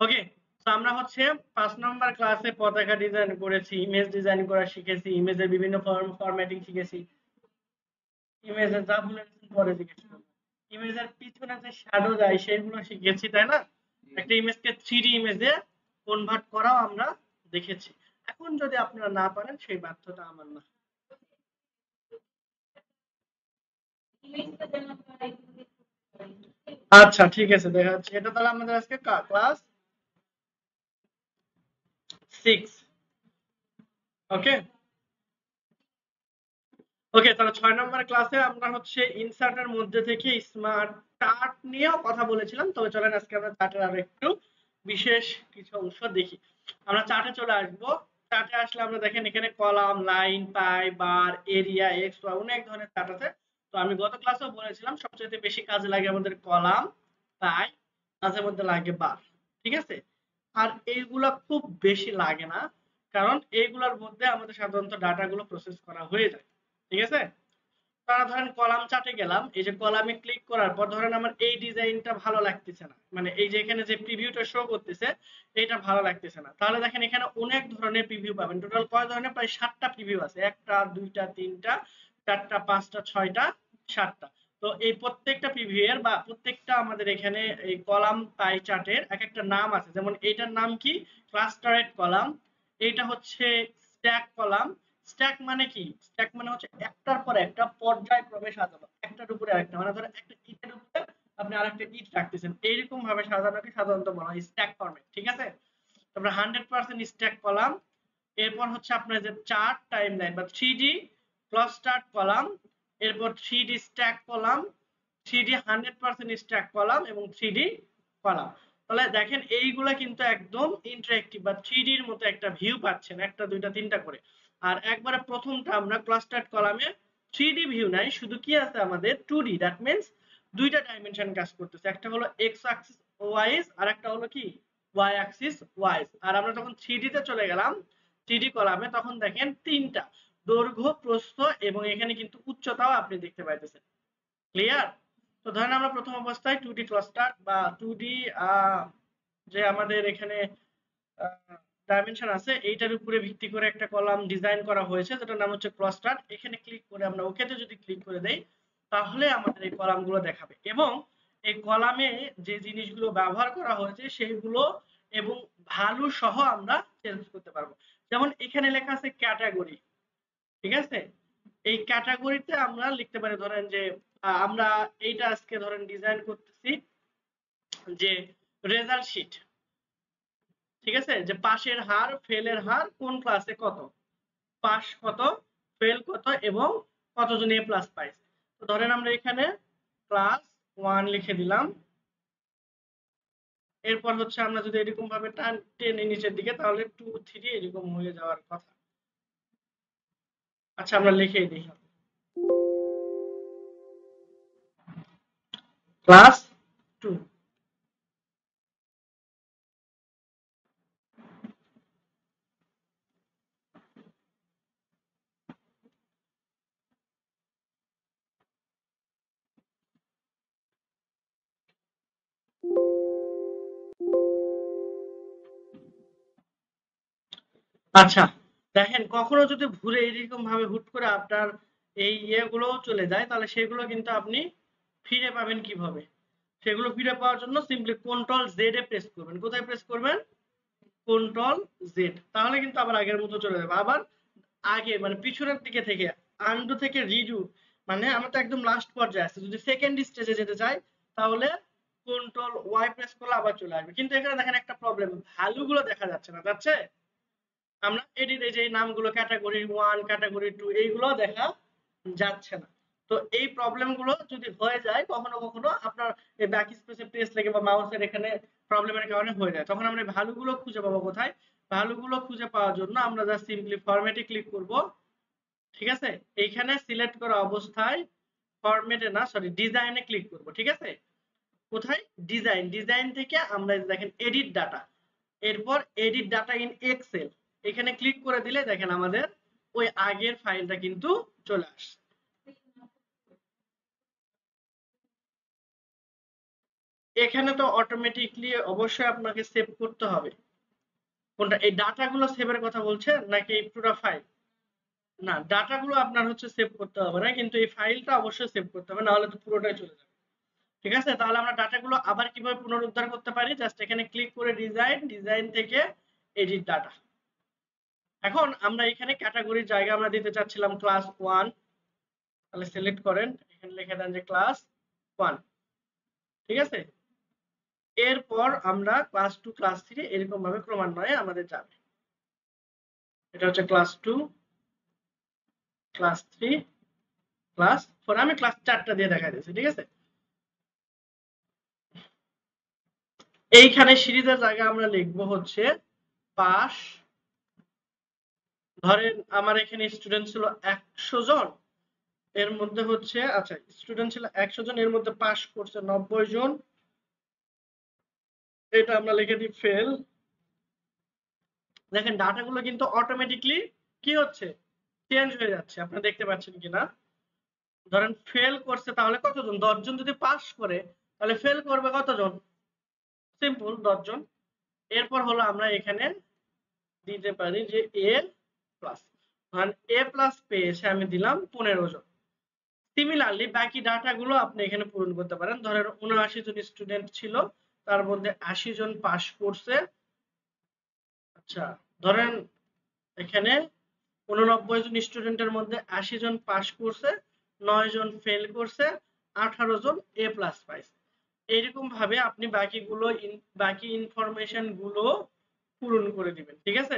ওকে, তো আমরা হচ্ছে 5 নম্বর ক্লাসে পতাকা ডিজাইন করেছি, ইমেজ ডিজাইন করা শিখেছি, ইমেজের বিভিন্ন ফরম্যাটিং শিখেছি, ইমেজের যা বলেছেন পরে জিজ্ঞেস করবো। ইমেজের পিছনে যে শ্যাডো যায় সেগুলো শিখেছি, তাই না? একটা ইমেজকে 3D ইমেজে কনভার্ট করাও আমরা দেখেছি। এখন যদি আপনারা না পারেন সেই ব্যর্থতা আমার না। আচ্ছা ঠিক আছে, দেখা যাচ্ছে। এটা তাহলে আমাদের আজকে ক্লাস 6। ওকে ওকে, তাহলে 6 নম্বর ক্লাসে আমরা হচ্ছে ইনসার্টের মধ্যে থেকে স্মার্ট চার্ট নিয়েও কথা বলেছিলাম। তবে চলেন আজকে আমরা চার্টের আরো একটু বিশেষ কিছু অংশ দেখি। আমরা চার্টে চলে আসবো। চার্টে আসলে আমরা দেখেন এখানে কলাম, লাইন, পাই, বার, এরিয়া, এক্স, ওয়াই অনেক ধরনের চার্ট আছে। তো আমি গত ক্লাসেও বলেছিলাম সবচেয়ে বেশি কাজে লাগে আমাদের কলাম, পাই, মাঝে মধ্যে লাগে বার। ঠিক আছে? আর এইগুলা খুব বেশি লাগে না, কারণ এইগুলোর মধ্যে আমাদের সাধারণত ডাটাগুলো প্রসেস করা হয়ে যায়। ঠিক আছে? তারা ধরেন কলাম চার্টে গেলাম, এই যে কলামে ক্লিক করার পর ধরেন আমার এই ডিজাইনটা ভালো লাগতেছে না, মানে এই যে এখানে যে প্রিভিউটা শো করতেছে এটা ভালো লাগতেছে না, তাহলে দেখেন এখানে অনেক ধরনের প্রিভিউ পাবেন। টোটাল কয় ধরনের? প্রায় 7টা প্রিভিউ আছে। একটা, দুইটা, তিনটা, চারটা, পাঁচটা, ছয়টা, সাতটা। তো এই প্রত্যেকটা প্রিভিউ এর বা প্রত্যেকটা আমাদের এখানে এই কলাম পাই চার্টের এক একটা নাম আছে। যেমন এইটার নাম কি? ক্লাস্টারেড কলাম। এইটা হচ্ছে স্ট্যাক কলাম। স্ট্যাক মানে কি? স্ট্যাক মানে হচ্ছে একটার পর একটা পর্যায়ক্রমে সাজানো, একটার উপরে আরেকটা। মানে ধরেন একটা ইটের উপরে আপনি আরেকটা ইট রাখতেছেন, এইরকম ভাবে সাজানোকে সাধারণত বলা হয় স্ট্যাক ফরম্যাট। ঠিক আছে? তারপরে 100% স্ট্যাক কলাম। এরপর হচ্ছে আপনার যে চার্ট টাইমলাইন বা 3D ক্লাস্টার্ড কলাম। এরপর 3D stack column, 3D 100% stack column এবং 3D কলাম। তাহলে দেখেন এইগুলা কিন্তু একদম ইন্টারেক্টিভ বা 3D এর মতো একটা ভিউ পাচ্ছেন, একটা, দুইটা, তিনটা করে। আর একবারে প্রথমটা আমরা ক্লাস্টার্ড কলামে 3D ভিউ নাই, শুধু কি আছে আমাদের 2D। দ্যাট মিন্স দুইটা ডাইমেনশন কাজ করতেছে, একটা হলো এক্স অ্যাক্সিস ওয়াইজ আর একটা হলো কি ওয়াই অ্যাক্সিস ওয়াইজ। আর আমরা যখন 3D তে চলে গেলাম, 3D কলামে, তখন দেখেন তিনটা দৈর্ঘ্য, প্রস্থ এবং এখানে কিন্তু উচ্চতাও আপনি দেখতে পাইতেছেন। ক্লিয়ার? তো ধরেন আমরা প্রথম অবস্থায় 2D ক্লাস্টার বা 2D যে আমাদের এখানে ডাইমেনশন আছে এইটার উপরে ভিত্তি করে একটা কলাম ডিজাইন করা হয়েছে যেটার নাম হচ্ছে ক্লাস্টার। এখানে ক্লিক করে আমরা ওকেতে যদি ক্লিক করে দেই তাহলে আমাদের এই কলামগুলো দেখাবে এবং এই কলামে যে জিনিসগুলো ব্যবহার করা হয়েছে সেইগুলো এবং ভ্যালু সহ আমরা চেঞ্জ করতে পারবো। যেমন এখানে লেখা আছে ক্যাটাগরি। ঠিক আছে? এই ক্যাটাগরিতে আমরা লিখতে পারি ধরেন যে আমরা এইটা আজকে ধরেন ডিজাইন করতেছি যে রেজাল্ট শিট। ঠিক আছে? যে পাশের হার, ফেলের হার, কোন ক্লাসে কত, পাস কত, ফেল কত এবং কতজন এ প্লাস পাইছে। তো ধরেন আমরা এখানে ক্লাস 1 লিখে দিলাম। এরপর হচ্ছে আমরা যদি এরকম ভাবে টেনে নিচের দিকে তাহলে 2 3 এরকম হয়ে যাওয়ার কথা। আচ্ছা আমরা লিখেই দিই ক্লাস 2। আচ্ছা দেখেন কখনো যদি ভুলে এরকম ভাবে হুট করে আপনার এই ইয়েগুলো চলে যায় তাহলে সেগুলো কিন্তু আপনি ফিরে পাবেন কিভাবে? সেগুলো ফিরে পাওয়ার জন্য সিম্পলি কন্ট্রোল জেড এ প্রেস করবেন। কোথায় প্রেস করবেন? Control Z. তাহলে কিন্তু আবার আগের মতো চলে যাবে। আবার আগে মানে পিছনের দিকে থেকে আনডু থেকে রিডু, মানে আমরা তো একদম লাস্ট পর্যায়ে আছি, যদি সেকেন্ড স্টেজে যেতে চাই তাহলে কন্ট্রোল ওয়াই প্রেস করলে আবার চলে আসবে। কিন্তু এখানে দেখেন একটা প্রবলেম, ভ্যালু গুলো দেখা যাচ্ছে না। যাচ্ছে? আমরা এডিট এই যে নামগুলো ক্যাটাগরি 1 ক্যাটাগরি 2 এইগুলো দেখা যাচ্ছে না। তো এই প্রবলেম গুলো যদি হয়ে যায় কখনো কখনো আপনার এই ব্যাক স্পেসে প্রেস লেগে বা মাউসের এখানে প্রবলেমের কারণে হয়ে যায়, তখন আমরা ভ্যালু গুলো খুঁজে পাবো কোথায়? ভ্যালু গুলো খুঁজে পাওয়ার জন্য আমরা জাস্ট সিম্পলি ফরম্যাটে ক্লিক করব। ঠিক আছে? এইখানে সিলেক্ট করা অবস্থায় ফরম্যাটে না, সরি, ডিজাইনে ক্লিক করব। ঠিক আছে? কোথায়? ডিজাইন। ডিজাইন থেকে আমরা দেখেন এডিট ডাটা, এরপর এডিট ডাটা ইন এক্সেল, এখানে ক্লিক করে দিলে দেখেন আমাদের ওই আগের ফাইলটা কিন্তু চলে আসছে। এখানে তো অটোমেটিকলি অবশ্যই আপনাকে সেভ করতে হবে। কোনটা, এই ডাটাগুলো সেভের কথা বলছেন নাকি পুরো ফাইল? না, ডাটাগুলো আপনার হচ্ছে সেভ করতে হবে না, কিন্তু এই ফাইলটা অবশ্যই সেভ করতে হবে, না হলে তো পুরোটাই চলে যাবে। ঠিক আছে, তাহলে আমরা ডাটাগুলো আবার কিভাবে পুনরুদ্ধার করতে পারি? জাস্ট এখানে ক্লিক করে ডিজাইন, ডিজাইন থেকে এডিট ডাটা। এখন আমরা এখানে ক্যাটাগরির জায়গা আমরা দিতে চাচ্ছিলাম ক্লাস 1, তাহলে সিলেক্ট করেন, এখানে লিখে দেন যে ক্লাস 1। ঠিক আছে, এরপর আমরা ক্লাস 2 ক্লাস 3 এরকম ভাবে ক্রমান্বয়ে আমাদের যাবে। এটা হচ্ছে ক্লাস 2, ক্লাস 3, ক্লাস 4। আমি ক্লাস 4টা দিয়ে দেখা দিয়েছি। ঠিক আছে, এইখানে সিরিজের জায়গায় আমরা লিখবো হচ্ছে পাস। ধরেন আমার এখানে স্টুডেন্ট ছিল 100 জন, এর মধ্যে হচ্ছে আচ্ছা স্টুডেন্ট ছিল 100 জন, এর মধ্যে পাস করছে 90 জন, এটা আমরা লিখে দিই ফেল। দেখেন ডাটাগুলো কিন্তু অটোমেটিকলি কি হচ্ছে, চেঞ্জ হয়ে যাচ্ছে, আপনি দেখতে পাচ্ছেন কিনা। ধরেন ফেল করছে তাহলে কতজন, 10 জন যদি পাস করে তাহলে ফেল করবে কতজন, সিম্পল 10 জন। এরপর হলো আমরা এখানে দিতে পারি যে এ প্লাস, ধরেন এ প্লাস পেয়েছে আমি দিলাম 15 জন। সিমিলারলি বাকি ডাটাগুলো আপনি এখানে পূরণ করতে পারেন। ধরেন 79 জন স্টুডেন্ট ছিল, তার মধ্যে 80 জন পাস করছে। আচ্ছা ধরেন এখানে 89 জন স্টুডেন্টের মধ্যে 80 জন পাস করছে, 9 জন ফেল করছে, 18 জন এ প্লাস পাইছে। এইরকম ভাবে আপনি বাকি ইনফরমেশন গুলো পূরণ করে দিবেন। ঠিক আছে,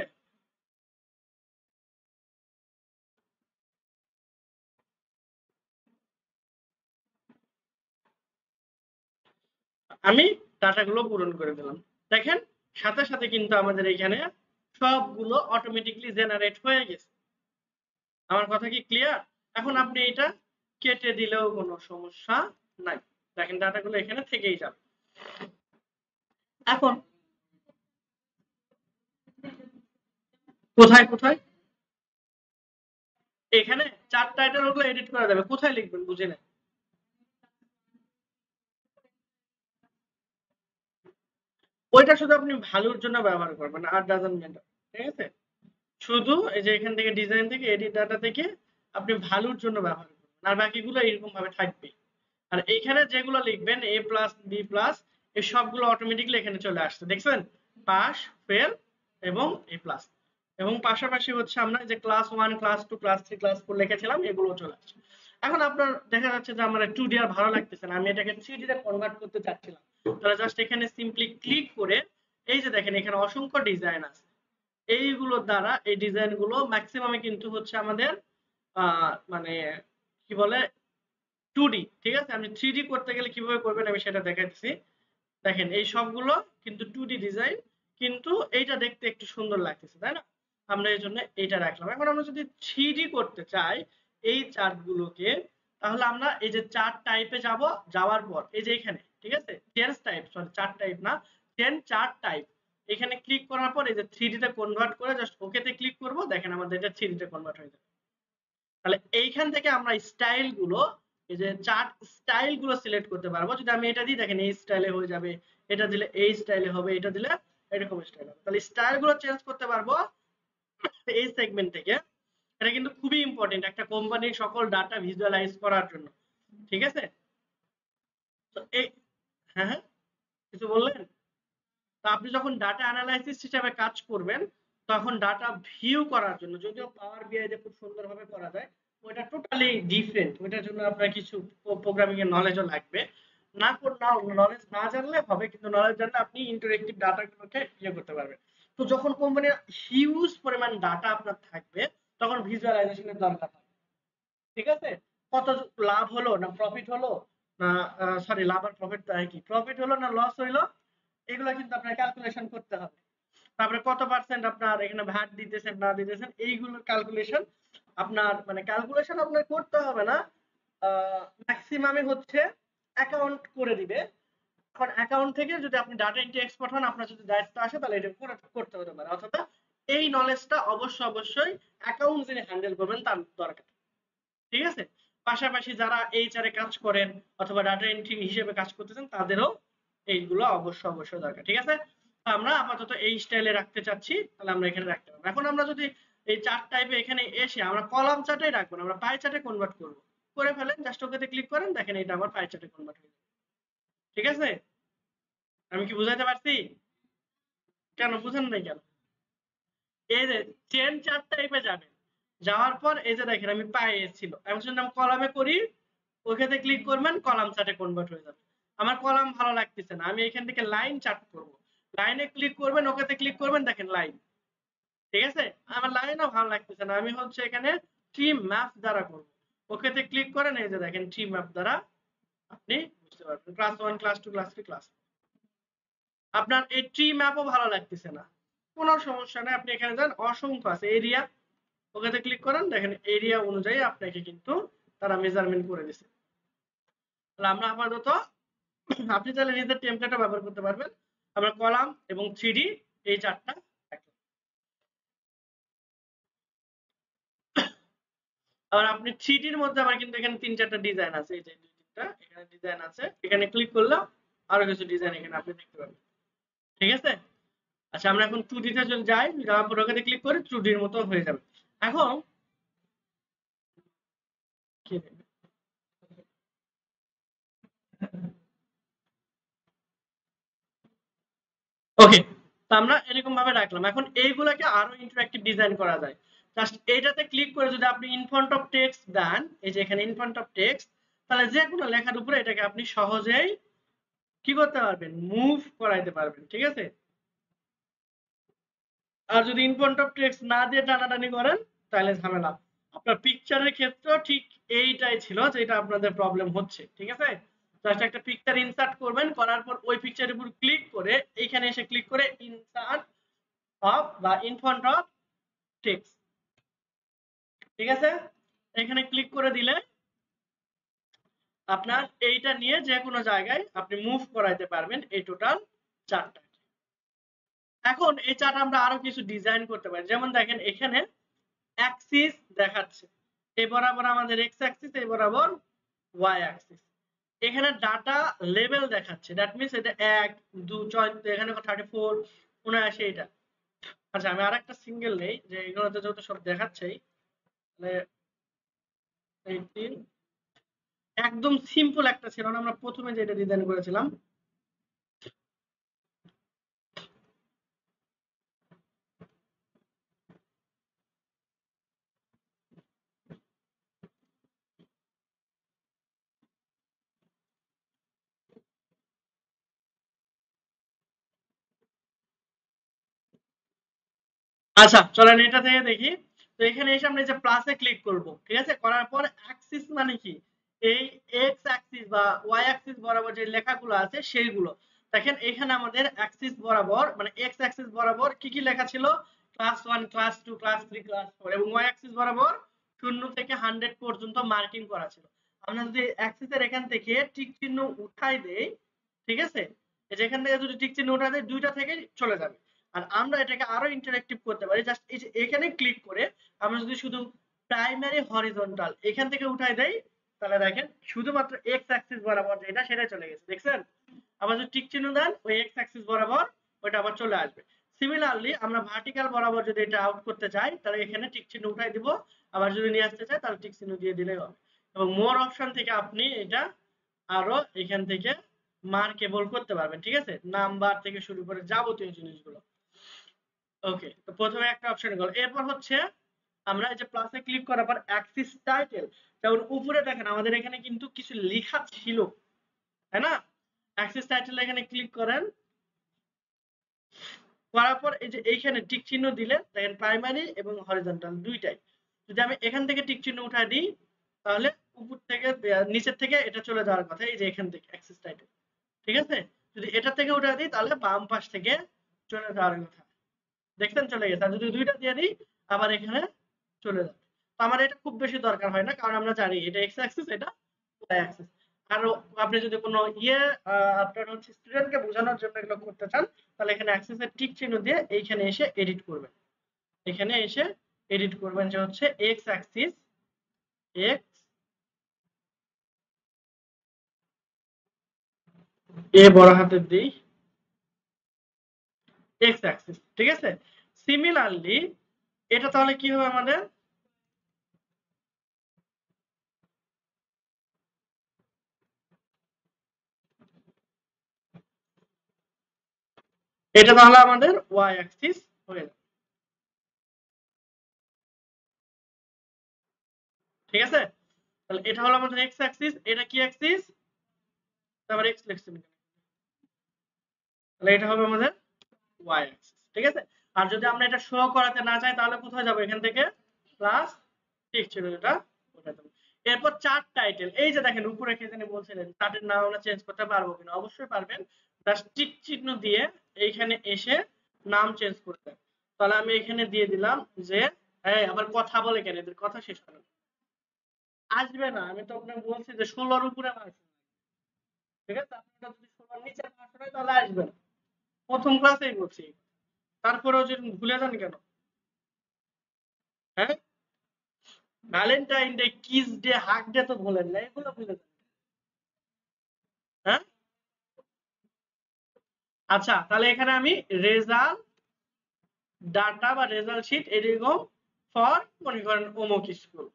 আমি ডাটাগুলো পূরণ করে দিলাম। দেখেন সাথে সাথে কিন্তু আমাদের এখানে সবগুলো অটোমেটিকলি জেনারেট হয়ে গেছে। আমার কথা কি ক্লিয়ার? এখন আপনি এটা কেটে দিলেও কোনো সমস্যা নাই। দেখেন ডাটাগুলো এখানে থেকেই যাবে। এখন কোথায় কোথায়, এখানে চার্ট টাইটেল ওগুলো এডিট করা যাবে, কোথায় লিখবেন বুঝে নেন। ওইটা শুধু আপনি ভালোর জন্য ব্যবহার করবেন, আর ডাজন্ট ম্যাটার। ঠিক আছে, শুধু এই যে এখান থেকে ডিজাইন থেকে এডিট ডাটা থেকে আপনি ভালোর জন্য ব্যবহার করবেন, আর বাকিগুলো এরকম ভাবে থাকবে। আর এইখানে যেগুলো লিখবেন এ প্লাস বি প্লাস, এই সবগুলো অটোমেটিকলি এখানে চলে আসছে, দেখছেন, পাস ফেল এবং এ প্লাস। এবং পাশাপাশি হচ্ছে আমরা যে ক্লাস 1 ক্লাস 2 ক্লাস 3 ক্লাস 4 লিখেছিলাম এগুলো চলে আসছে। এখন আপনার দেখা যাচ্ছে যে আমার 2D আর ভালো লাগতেছে না, আমি এটাকে 3D তে কনভার্ট করতে চাচ্ছিলাম। তাহলে জাস্ট এখানে সিম্পলি ক্লিক করে এই যে দেখেন এখানে অসংখ্য ডিজাইন আছে, এইগুলোর দ্বারা এই ডিজাইন গুলো ম্যাক্সিমামে কিন্তু হচ্ছে আমাদের মানে কি বলে 2D। ঠিক আছে, আমি 3D করতে গেলে কিভাবে করবেন আমি সেটা দেখাচ্ছি। দেখেন এই সবগুলো কিন্তু 2D ডিজাইন, কিন্তু এইটা দেখতে একটু সুন্দর লাগতেছে তাই না, আমরা এই জন্য এইটা রাখলাম। এখন আমরা যদি 3D করতে চাই এই চার্ট গুলোকে, তাহলে আমরা এই যে চার্ট টাইপে যাব, যাওয়ার পর এই যে এখানে ঠিক আছে change type, sorry chart type না, চেঞ্জ চার্ট টাইপ, এখানে ক্লিক করার পর এই যে 3D তে কনভার্ট করে জাস্ট ওকে তে ক্লিক করব, দেখেন আমাদের এটা 3D তে কনভার্ট হয়ে যাবে। তাহলে এইখান থেকে আমরা স্টাইল গুলো, এই যে চার্ট স্টাইল গুলো সিলেক্ট করতে পারবো। যদি আমি এটা দিই দেখেন এই স্টাইলে হয়ে যাবে, এটা দিলে এই স্টাইলে হবে, এটা দিলে এরকম স্টাইল হবে। তাহলে স্টাইল গুলো চেঞ্জ করতে পারবো এই সেগমেন্ট থেকে। এটা কিন্তু খুবই ইম্পর্টেন্ট একটা কোম্পানির সকল ডাটা ভিজুয়ালাইজ করার জন্য। ঠিক আছে, তো এই হ্যাঁ হ্যাঁ কিছু বললেন। তো আপনি যখন ডাটা অ্যানালাইসিস হিসেবে কাজ করবেন, তখন ডাটা ভিউ করার জন্য, যদিও পাওয়ার বিআই তে খুব সুন্দরভাবে করা যায়, ওটা টোটালি ডিফারেন্ট, ওটার জন্য আপনার কিছু প্রোগ্রামিং এর নলেজও লাগবে। নলেজ না জানলে হবে, কিন্তু নলেজ জানলে আপনি ইন্টারেক্টিভ ডাটাগুলোকে ইয়ে করতে পারবেন। তো যখন কোম্পানির হিউজ পরিমাণ ডাটা আপনার থাকবে, তখন ভিজুয়ালাইজেশনের দরকার হবে। ঠিক আছে, কত লাভ হলো না প্রফিট হলো না, সরি লাভ আর প্রফিট তো একই, প্রফিট হলো না লস হইলো, এগুলো কিন্তু আপনার ক্যালকুলেশন করতে হবে। তারপরে কত পার্সেন্ট আপনার এখানে ভ্যাট দিতেছেন না দিতেছেন, এইগুলোর ক্যালকুলেশন আপনার, মানে ক্যালকুলেশন আপনার করতে হবে না, ম্যাক্সিমামে হচ্ছে অ্যাকাউন্ট করে দিবে। এখন অ্যাকাউন্ট থেকে যদি আপনি ডাটা এন্ট্রি এক্সপার্ট হন, আপনার যদি দায়িত্ব আসে তাহলে এটা করতে হতে পারে, অথবা এই নলেজটা অবশ্যই অ্যাকাউন্ট যিনি হ্যান্ডেল করবেন তার দরকার। ঠিক আছে, পাশাপাশি যারা এইচআর এ কাজ করেন অথবা ডাটা এন্ট্রি হিসেবে কাজ করতেছেন তাদেরও এইগুলো অবশ্যই দরকার। ঠিক আছে, আমরা আপাতত এই স্টাইলে রাখতে চাচ্ছি, তাহলে আমরা এখানে রাখতে পারবো। এখন আমরা যদি এই চার্ট টাইপে এখানে এসে আমরা কলাম চার্টেই রাখবো না, আমরা পাই চার্টে কনভার্ট করব। করে ফেলেন, জাস্ট ওকেতে ক্লিক করেন, দেখেন এটা আমার পাই চার্টে কনভার্ট হয়ে যাবে। ঠিক আছে, আমি কি বুঝাইতে পারছি? কেন বুঝেন নাই কেন? এই যে চেন চার্ট টাইপে যাবেন, যাওয়ার পর এই যে দেখেন আমি পাই ছিল, এখন যদি আমি কলামে করি, ওখানে ক্লিক করবেন, কলাম চার্টে কনভার্ট হয়ে যাবে। আমার কলাম ভালো লাগতেছে না, আমি এখান থেকে লাইন চার্ট করব। লাইনে ক্লিক করবেন, ওকেতে ক্লিক করবেন, দেখেন লাইন। ঠিক আছে, আমার লাইনও ভালো লাগতেছে না, আমি হচ্ছে এখানে ট্রি ম্যাপ দ্বারা করব। ওকেতে ক্লিক করেন, এই যে দেখেন ট্রি ম্যাপ দ্বারা আপনি বুঝতে পারবেন ক্লাস 1 ক্লাস 2 ক্লাস 3 ক্লাস। আপনার এই ট্রি ম্যাপও ভালো লাগতেছে না, কোনো সমস্যা নেই, আপনি এখানে যান, অসংখ্য আছে এরিয়া, ওকেতে ক্লিক করেন, দেখেন এরিয়া অনুযায়ী আপনাকে কিন্তু তারা মেজারমেন্ট করে দিছে। তাহলে আমরা আপাতত, আপনি চাইলে নিজের টেমপ্লেটও ব্যবহার করতে পারবেন। আমরা কলাম এবং 3D এই চারটা রাখলাম। আর আপনি 3D এর মধ্যে আবার কিন্তু এখানে 3-4টা ডিজাইন আছে, এই যে 2-3টা এখানে ডিজাইন আছে, এখানে ক্লিক করলে আরো কিছু ডিজাইন এখানে আপনি দেখতে পাবেন। ঠিক আছে, আচ্ছা আমরা এখন 2D তে চলে যাই, যাওয়ার পর ওখানে ক্লিক করে 2D এর মতো হয়ে যাবে। এখন কি দেখবে, ওকে, তো আমরা এরকম ভাবে রাখলাম। এখন এইগুলাকে আরো ইন্টারঅ্যাক্টিভ ডিজাইন করা যায়। জাস্ট এইটাতে ক্লিক করে যদি আপনি ইন ফ্রন্ট অফ টেক্সট দেন, এই যে এখানে ইন ফ্রন্ট অফ টেক্সট, তাহলে যে কোনো লেখার উপরে এটাকে আপনি সহজেই কি করতে পারবেন, মুভ করাইতে পারবেন। ঠিক আছে, আর যদি ইন ফ্রন্ট অফ টেক্সট না দিয়ে টানাটানি করেন, তাহলে ঝামেলা। আপনার পিকচারের ক্ষেত্রেও ঠিক এইটাই ছিল যেটা আপনাদের প্রবলেম হচ্ছে। ঠিক আছে, জাস্ট একটা পিকচার ইনসার্ট করবেন, করার পর ওই পিকচারের উপর ক্লিক করে এইখানে এসে ক্লিক করে ইনসার্ট অফ বা ইন ফ্রন্ট অফ টেক্সট। ঠিক আছে, এখানে ক্লিক করে দিলে আপনার এইটা নিয়ে যে কোনো জায়গায় আপনি মুভ করাইতে পারবেন এই টোটাল চার্টটা। এখন এই চার্ট আমরা আরো কিছু ডিজাইন করতে পারি, যেমন দেখেন এখানে অ্যাক্সিস দেখাচ্ছে, এই বরাবর আমাদের এক্স অ্যাক্সিস, এই বরাবর ওয়াই অ্যাক্সিস। এখানে ডাটা লেভেল দেখাচ্ছে, দ্যাট মিন্স এটা 1 2 6, এখানে 34 79 এটা। আচ্ছা আমি আরেকটা সিঙ্গেল নেই, যে এগুলোতে যেহেতু সব দেখাচ্ছেই, তাহলে 18 একদম সিম্পল একটা ছিল না, আমরা প্রথমে যেটা ডিজাইন করেছিলাম। আচ্ছা চলেন এটা থেকে দেখি। তো এখানে এসে আমরা এই যে প্লাসে ক্লিক করব। ঠিক আছে, করার পর অ্যাক্সিস মানে কি, এই এক্স অ্যাক্সিস বা ওয়াই অ্যাক্সিস বরাবর যে লেখাগুলো আছে সেইগুলো দেখেন। এখানে আমাদের অ্যাক্সিস বরাবর মানে এক্স অ্যাক্সিস বরাবর কি কি লেখা ছিল, ক্লাস 1 ক্লাস 2 ক্লাস 3 ক্লাস 4, এবং ওয়াই অ্যাক্সিস বরাবর 0 থেকে 100 পর্যন্ত মার্কিং করা ছিল। আমরা যদি অ্যাক্সিসের এখান থেকে টিক চিহ্ন উঠাই দেই, ঠিক আছে, এই যে এখান থেকে যদি টিক চিহ্ন উঠাই দেই, দুইটা থেকে চলে যাবে। আর আমরা এটাকে আরো ইন্টারঅ্যাক্টিভ করতে পারি, জাস্ট এই যে এখানে ক্লিক করে আমরা যদি শুধু প্রাইমারি হরিজন্টাল এখান থেকে উঠাই দেই, তাহলে দেখেন শুধুমাত্র এক্স অ্যাক্সিস বরাবর যেটা সেটা চলে গেছে, দেখছেন? আবার যদি টিক চিহ্ন দেন, ওই এক্স অ্যাক্সিস বরাবর ওইটা আবার চলে আসবে। সিমিলারলি আমরা ভার্টিক্যাল বরাবর যদি এটা আউট করতে চাই, তাহলে এখানে টিক চিহ্ন উঠাই দিব, আবার যদি নিয়ে আসতে চাই তাহলে টিক চিহ্ন দিয়ে দিলেই হবে। এবং মোর অপশন থেকে আপনি এটা আরো এখান থেকে মার্কেবল করতে পারবেন। ঠিক আছে, নাম্বার থেকে শুরু করে যাবতীয় জিনিসগুলো। ওকে, তো প্রথমে একটা অপশন গেল, এরপর হচ্ছে আমরা এই যে প্লাসে ক্লিক করার পর অ্যাক্সিস টাইটেল, যেমন উপরে দেখেন আমাদের এখানে কিন্তু কিছু লেখা ছিল, তাই না? অ্যাক্সিস টাইটেল এখানে ক্লিক করেন, করার পর এই যে এইখানে টিক চিহ্ন দিলে দেখেন প্রাইমারি এবং হরিজন্টাল দুইটাই। যদি আমি এখান থেকে টিক চিহ্ন উঠাই দিই, তাহলে উপর থেকে নিচের থেকে এটা চলে যাওয়ার কথা, এই যে এখান থেকে অ্যাক্সিস টাইটেল। ঠিক আছে, যদি এটা থেকে উঠাই দিই তাহলে বাম পাশ থেকে চলে যাওয়ার কথা, দেখছেন চলে গেছে। আর যদি দুইটা দিয়ে দিই আবার এখানে চলে যাবে। তো আমার এটা খুব বেশি দরকার হয় না, কারণ আমরা জানি এটা এক্স অ্যাক্সিস, এটা ওয়াই অ্যাক্সিস। আর আপনি যদি কোনো আপনার হচ্ছে স্টুডেন্টকে বোঝানোর জন্য এগুলো করতে চান, তাহলে এখানে অ্যাক্সিসের টিক চিহ্ন দিয়ে এইখানে এসে এডিট করবেন। এখানে এসে এডিট করবেন যে হচ্ছে এক্স অ্যাক্সিস, এক্স এ বড় হাতের দিই এক্স অ্যাক্সিস, ঠিক আছে। সিমিলারলি এটা তাহলে কি হবে আমাদের, এটা তাহলে আমাদের ওয়াই অ্যাক্সিস হয়ে যাবে, ঠিক আছে। তাহলে এটা হলো আমাদের এক্স অ্যাক্সিস, এটা কি অ্যাক্সিস, তারপর এক্স লিখছি, তাহলে এটা হবে আমাদের ওয়াই অ্যাক্সিস, ঠিক আছে। আর যদি আমরা এটা শো করাতে না চাই তাহলে কোথায় যাব, এখান থেকে প্লাস ঠিক ছিল এটা ওটা দেব। এরপর চার্ট টাইটেল, এই যে দেখেন উপরে কে জানি বলছিলেন চার্টের নাম আমরা চেঞ্জ করতে পারবো কিনা, অবশ্যই পারবেন। জাস্ট টিক চিহ্ন দিয়ে এইখানে এসে নাম চেঞ্জ করতে, তাহলে আমি এখানে দিয়ে দিলাম যে এই আবার কথা বলে কেন, এদের কথা শেষ করেন, আসবে না। আমি তো আপনাকে বলছি যে 16 উপরে মার্কস, ঠিক আছে। আপনারা যদি 16 নিচে মার্কস হয় তাহলে আসবে না, প্রথম ক্লাসেই বলছি। তারপরেও যদি ভুলে যান কেন, হ্যাঁ। Valentine day, kiss day, hug day তো ভুলেন না, এগুলো ভুলে যান, হ্যাঁ। আচ্ছা তাহলে এখানে আমি রেজাল্ট ডাটা বা রেজাল্ট শিট এরকম ফর মনে করেন অমুক স্কুল,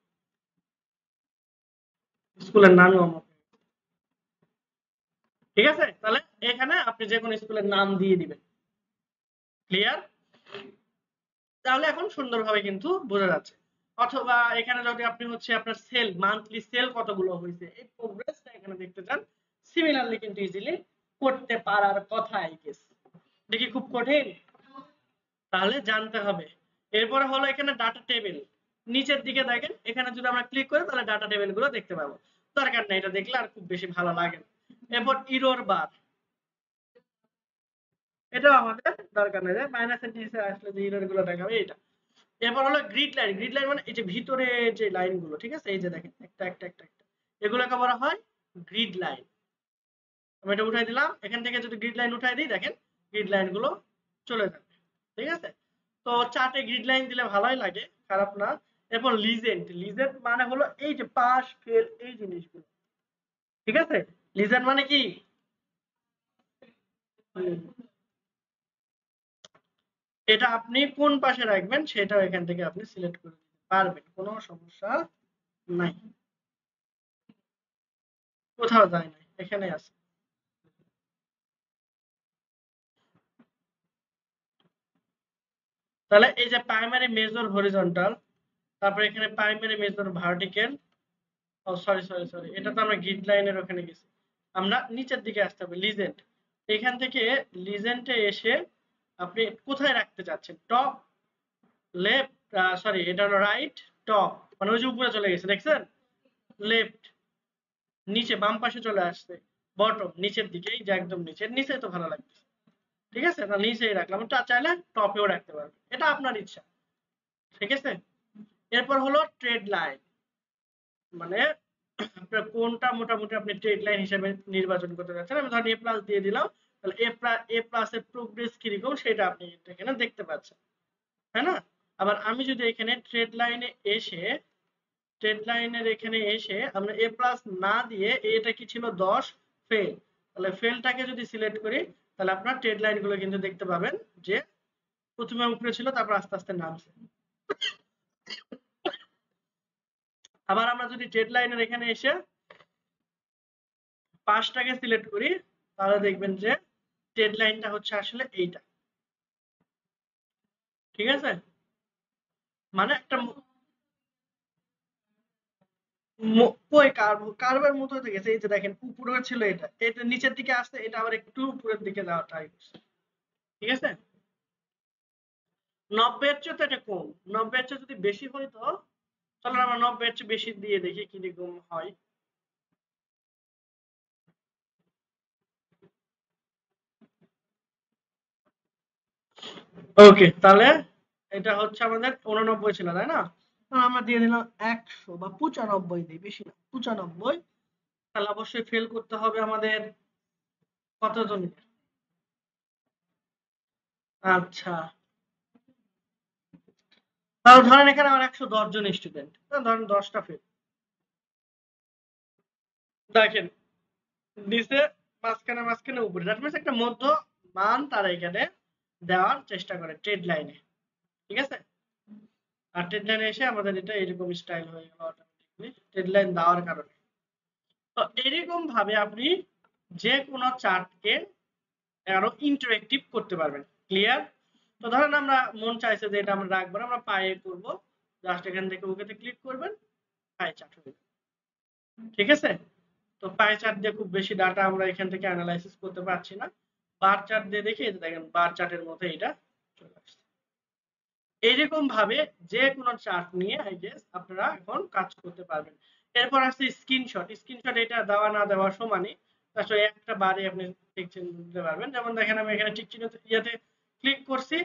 স্কুলের নামই অমুক, ঠিক আছে। তাহলে এখানে আপনি যে কোনো স্কুলের নাম দিয়ে দিবেন, ক্লিয়ার। তাহলে এখন সুন্দরভাবে কিন্তু বোঝা যাচ্ছে। অথবা এখানে যদি আপনি হচ্ছে আপনার সেল, মান্থলি সেল কতগুলো হয়েছে এই প্রোগ্রেসটা এখানে দেখতে চান, সিমিলারলি কিন্তু ইজিলি করতে পারার কথা, আই গেস। এটা কি খুব কঠিন, তাহলে জানতে হবে। এরপরে হলো এখানে ডাটা টেবিল, নিচের দিকে দেখেন, এখানে যদি আমরা ক্লিক করি তাহলে ডাটা টেবিল গুলো দেখতে পাবো, দরকার নেই এটা দেখলে আর খুব বেশি ভালো লাগে না। এরপর ইরর বার, এটা আমাদের দরকার নেই, মাইনাসের নিচে আসলে যে ইরর গুলো দেখাবে এটা। এরপর হলো গ্রিড লাইন, গ্রিড লাইন মানে এই যে ভিতরে যে লাইন গুলো, ঠিক আছে, এই যে দেখেন একটা একটা একটা একটা, এগুলোকে বলা হয় গ্রিড লাইন। আমি এটা উঠাই দিলাম, এখান থেকে যদি গ্রিড লাইন উঠাই দিই দেখেন গ্রিড লাইন গুলো চলে যাবে, ঠিক আছে। তো চার্টে গ্রিড লাইন দিলে ভালোই লাগে, খারাপ না। এরপর লিজেন্ড, লিজেন্ড মানে হলো এই যে পাস ফেল এই জিনিসগুলো, ঠিক আছে। লিজেন্ড মানে কি, এটা আপনি কোন পাশে রাখবেন সেটাও এখান থেকে আপনি সিলেক্ট করে দিতে পারবেন, কোনো সমস্যা নাই, কোথাও যায় না, এখানে আছে। তাহলে এই যে প্রাইমারি মেজর হরিজন্টাল, তারপরে এখানে প্রাইমারি মেজর ভার্টিক্যাল, ও সরি সরি সরি, এটা তো আমরা গ্রিড লাইনের ওখানে গেছি, আমরা নিচের দিকে আসতে হবে লিজেন্ড। এখান থেকে লিজেন্ডে এসে আপনি কোথায় রাখতে চাচ্ছেন, টপ, লেফট, সরি এটা হলো রাইট, টপ মানে ওই যে উপরে চলে গেছে দেখছেন, লেফট, নিচে বাম পাশে চলে আসছে, বটম নিচের দিকে, এই যে একদম নিচের নিচে তো ভালো লাগবে, ঠিক আছে। না নিচেই রাখলাম, চাইলে টপেও রাখতে পারবেন, এটা আপনার ইচ্ছা, ঠিক আছে। এরপর হলো ট্রেড লাইন, মানে আপনার কোনটা মোটামুটি আপনি ট্রেড লাইন হিসেবে নির্বাচন করতে যাচ্ছেন। আমি ধরেন এ প্লাস দিয়ে দিলাম, তাহলে এ প্লাস এর প্রোগ্রেস কিরকম সেটা আপনি এখানে দেখতে পাচ্ছেন, তাই না। আবার আমি যদি এখানে ট্রেড লাইনে এসে, ট্রেড লাইনের এখানে এসে আমরা এ প্লাস না দিয়ে, এটা কি ছিল 10 ফেল, তাহলে ফেলটাকে যদি সিলেক্ট করি তাহলে আপনার ট্রেড লাইন গুলো কিন্তু দেখতে পাবেন যে প্রথমে উপরে ছিল তারপর আস্তে আস্তে নামছে। আবার আমরা যদি ট্রেড লাইনের এখানে এসে পাঁচটাকে সিলেক্ট করি তাহলে দেখবেন যে ট্রেড লাইনটা হচ্ছে আসলে এইটা, ঠিক আছে। মানে একটা কই কার্ভের মতো হয়ে গেছে, এই যে দেখেন উপরে ছিল এটা, এটা নিচের দিকে আসছে, এটা আবার একটু উপরের দিকে যাওয়া ট্রাই করছে, ঠিক আছে। 90 এর চেয়ে তো এটা কম, 90 এর চেয়ে যদি বেশি হইতো, চলো আমরা 90 এর চেয়ে বেশি দিয়ে দেখি কিরকম হয়। ওকে, তাহলে এটা হচ্ছে আমাদের 89 ছিল তাই না, আমরা দিয়ে দিলাম 100 বা 95 দিই, বেশি না 95। তাহলে অবশ্যই ফেল করতে হবে আমাদের কতজন, আচ্ছা তাহলে ধরেন এখানে আমার 110 জন স্টুডেন্ট, ধরেন 10টা ফেল, দেখেন নিচে মাঝখানে মাঝখানে উপরে, দ্যাট মিনস একটা মধ্য মান তারা এখানে দেওয়ার চেষ্টা করে ট্রেড লাইনে, ঠিক আছে। আর ট্রেড লাইনে এসে আমাদের এটা এরকম স্টাইল হয়ে গেল অটোমেটিকলি ট্রেড লাইন দেওয়ার কারণে। তো এরকম ভাবে আপনি যে কোনো চার্টকে আরো ইন্টারেক্টিভ করতে পারবেন। ক্লিয়ার? তো ধরেন আমরা মন চাইছে যে এটা আমরা রাখবো না, আমরা পায়ে করব, জাস্ট এখান থেকে ওকেতে ক্লিক করবেন, পায়ে চার্ট হয়ে যাবে, ঠিক আছে। তো পায়ে চার্ট দিয়ে খুব বেশি ডাটা আমরা এখান থেকে অ্যানালাইসিস করতে পারছি না, বার চার্ট দিয়ে দেখি, এই দেখেন বার চার্টের মধ্যে এটা চলে আসছে। এইরকম ভাবে যে কোনো চার্ট নিয়ে আই গেস আপনারা এখন কাজ করতে পারবেন। এরপর আছে স্ক্রিনশট। স্ক্রিনশট এটা দেওয়া না দেওয়া সমানই, আসলে একটা বারে আপনি টিক চিহ্ন দিতে পারবেন। যেমন দেখেন আমি এখানে টিক চিহ্ন ইয়াতে ক্লিক করছি,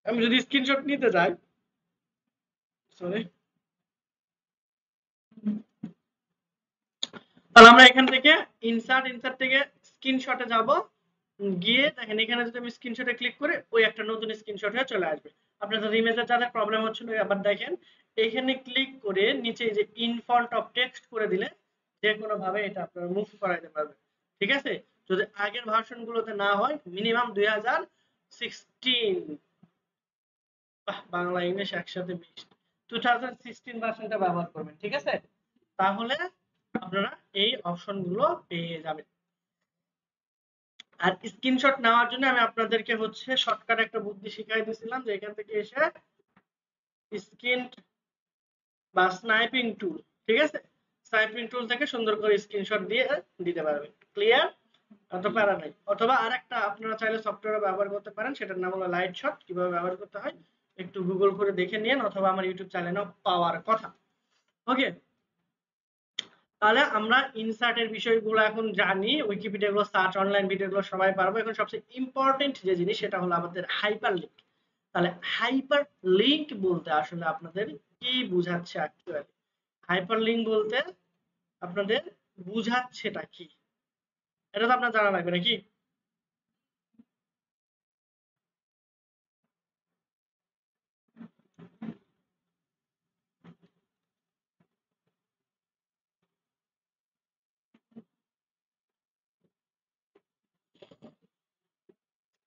আমি যদি স্ক্রিনশট নিতে যাই, সরি, তাহলে আমরা এখান থেকে ইনসার্ট থেকে স্ক্রিনশটে যাব, গিয়ে দেখেন এখানে যদি আমি স্ক্রিনশটে ক্লিক করে ওই একটা নতুন স্ক্রিনশট হয়ে চলে আসবে। আপনাদের ইমেজের যাদের প্রবলেম হচ্ছিল আবার দেখেন এখানে ক্লিক করে নিচে যে ইন ফন্ট অফ টেক্সট করে দিলে যে কোনো ভাবে এটা আপনারা মুভ করাইতে পারবেন, ঠিক আছে। যদি আগের ভার্সন গুলোতে না হয় মিনিমাম 2016 বাংলা ইংলিশ একসাথে মিক্সড 2016 ভার্সনটা ব্যবহার করবেন, ঠিক আছে। তাহলে আপনারা এই অপশন গুলো পেয়ে যাবেন। আর স্ক্রিনশট নেওয়ার জন্য আমি আপনাদেরকে হচ্ছে শর্টকাট একটা বুদ্ধি শিখাই দিয়েছিলাম যে এখান থেকে এসে স্ক্রিন বা স্নাইপিং টুল, ঠিক আছে, স্নাইপিং টুল থেকে সুন্দর করে স্ক্রিনশট দিয়ে দিতে পারবেন। ক্লিয়ার? অত প্যারা নাই। অথবা আরেকটা আপনারা চাইলে সফটওয়্যার ব্যবহার করতে পারেন, সেটার নাম হলো লাইট শট। কিভাবে ব্যবহার করতে হয় একটু গুগল করে দেখে নিন, অথবা আমার ইউটিউব চ্যানেলেও পাওয়ার কথা। ওকে, তাহলে আমরা ইনসার্টের বিষয়গুলো এখন জানি, উইকিপিডিয়া গুলো সার্চ, অনলাইন ভিডিওগুলো সবাই পারবো। এখন সবচেয়ে ইম্পর্টেন্ট যে জিনিস সেটা হলো আমাদের হাইপার লিঙ্ক। তাহলে হাইপার লিঙ্ক বলতে আসলে আপনাদের কি বুঝাচ্ছে অ্যাকচুয়ালি? হাইপার লিঙ্ক বলতে আপনাদের বুঝাচ্ছেটা কি, এটা তো আপনার জানা লাগবে নাকি?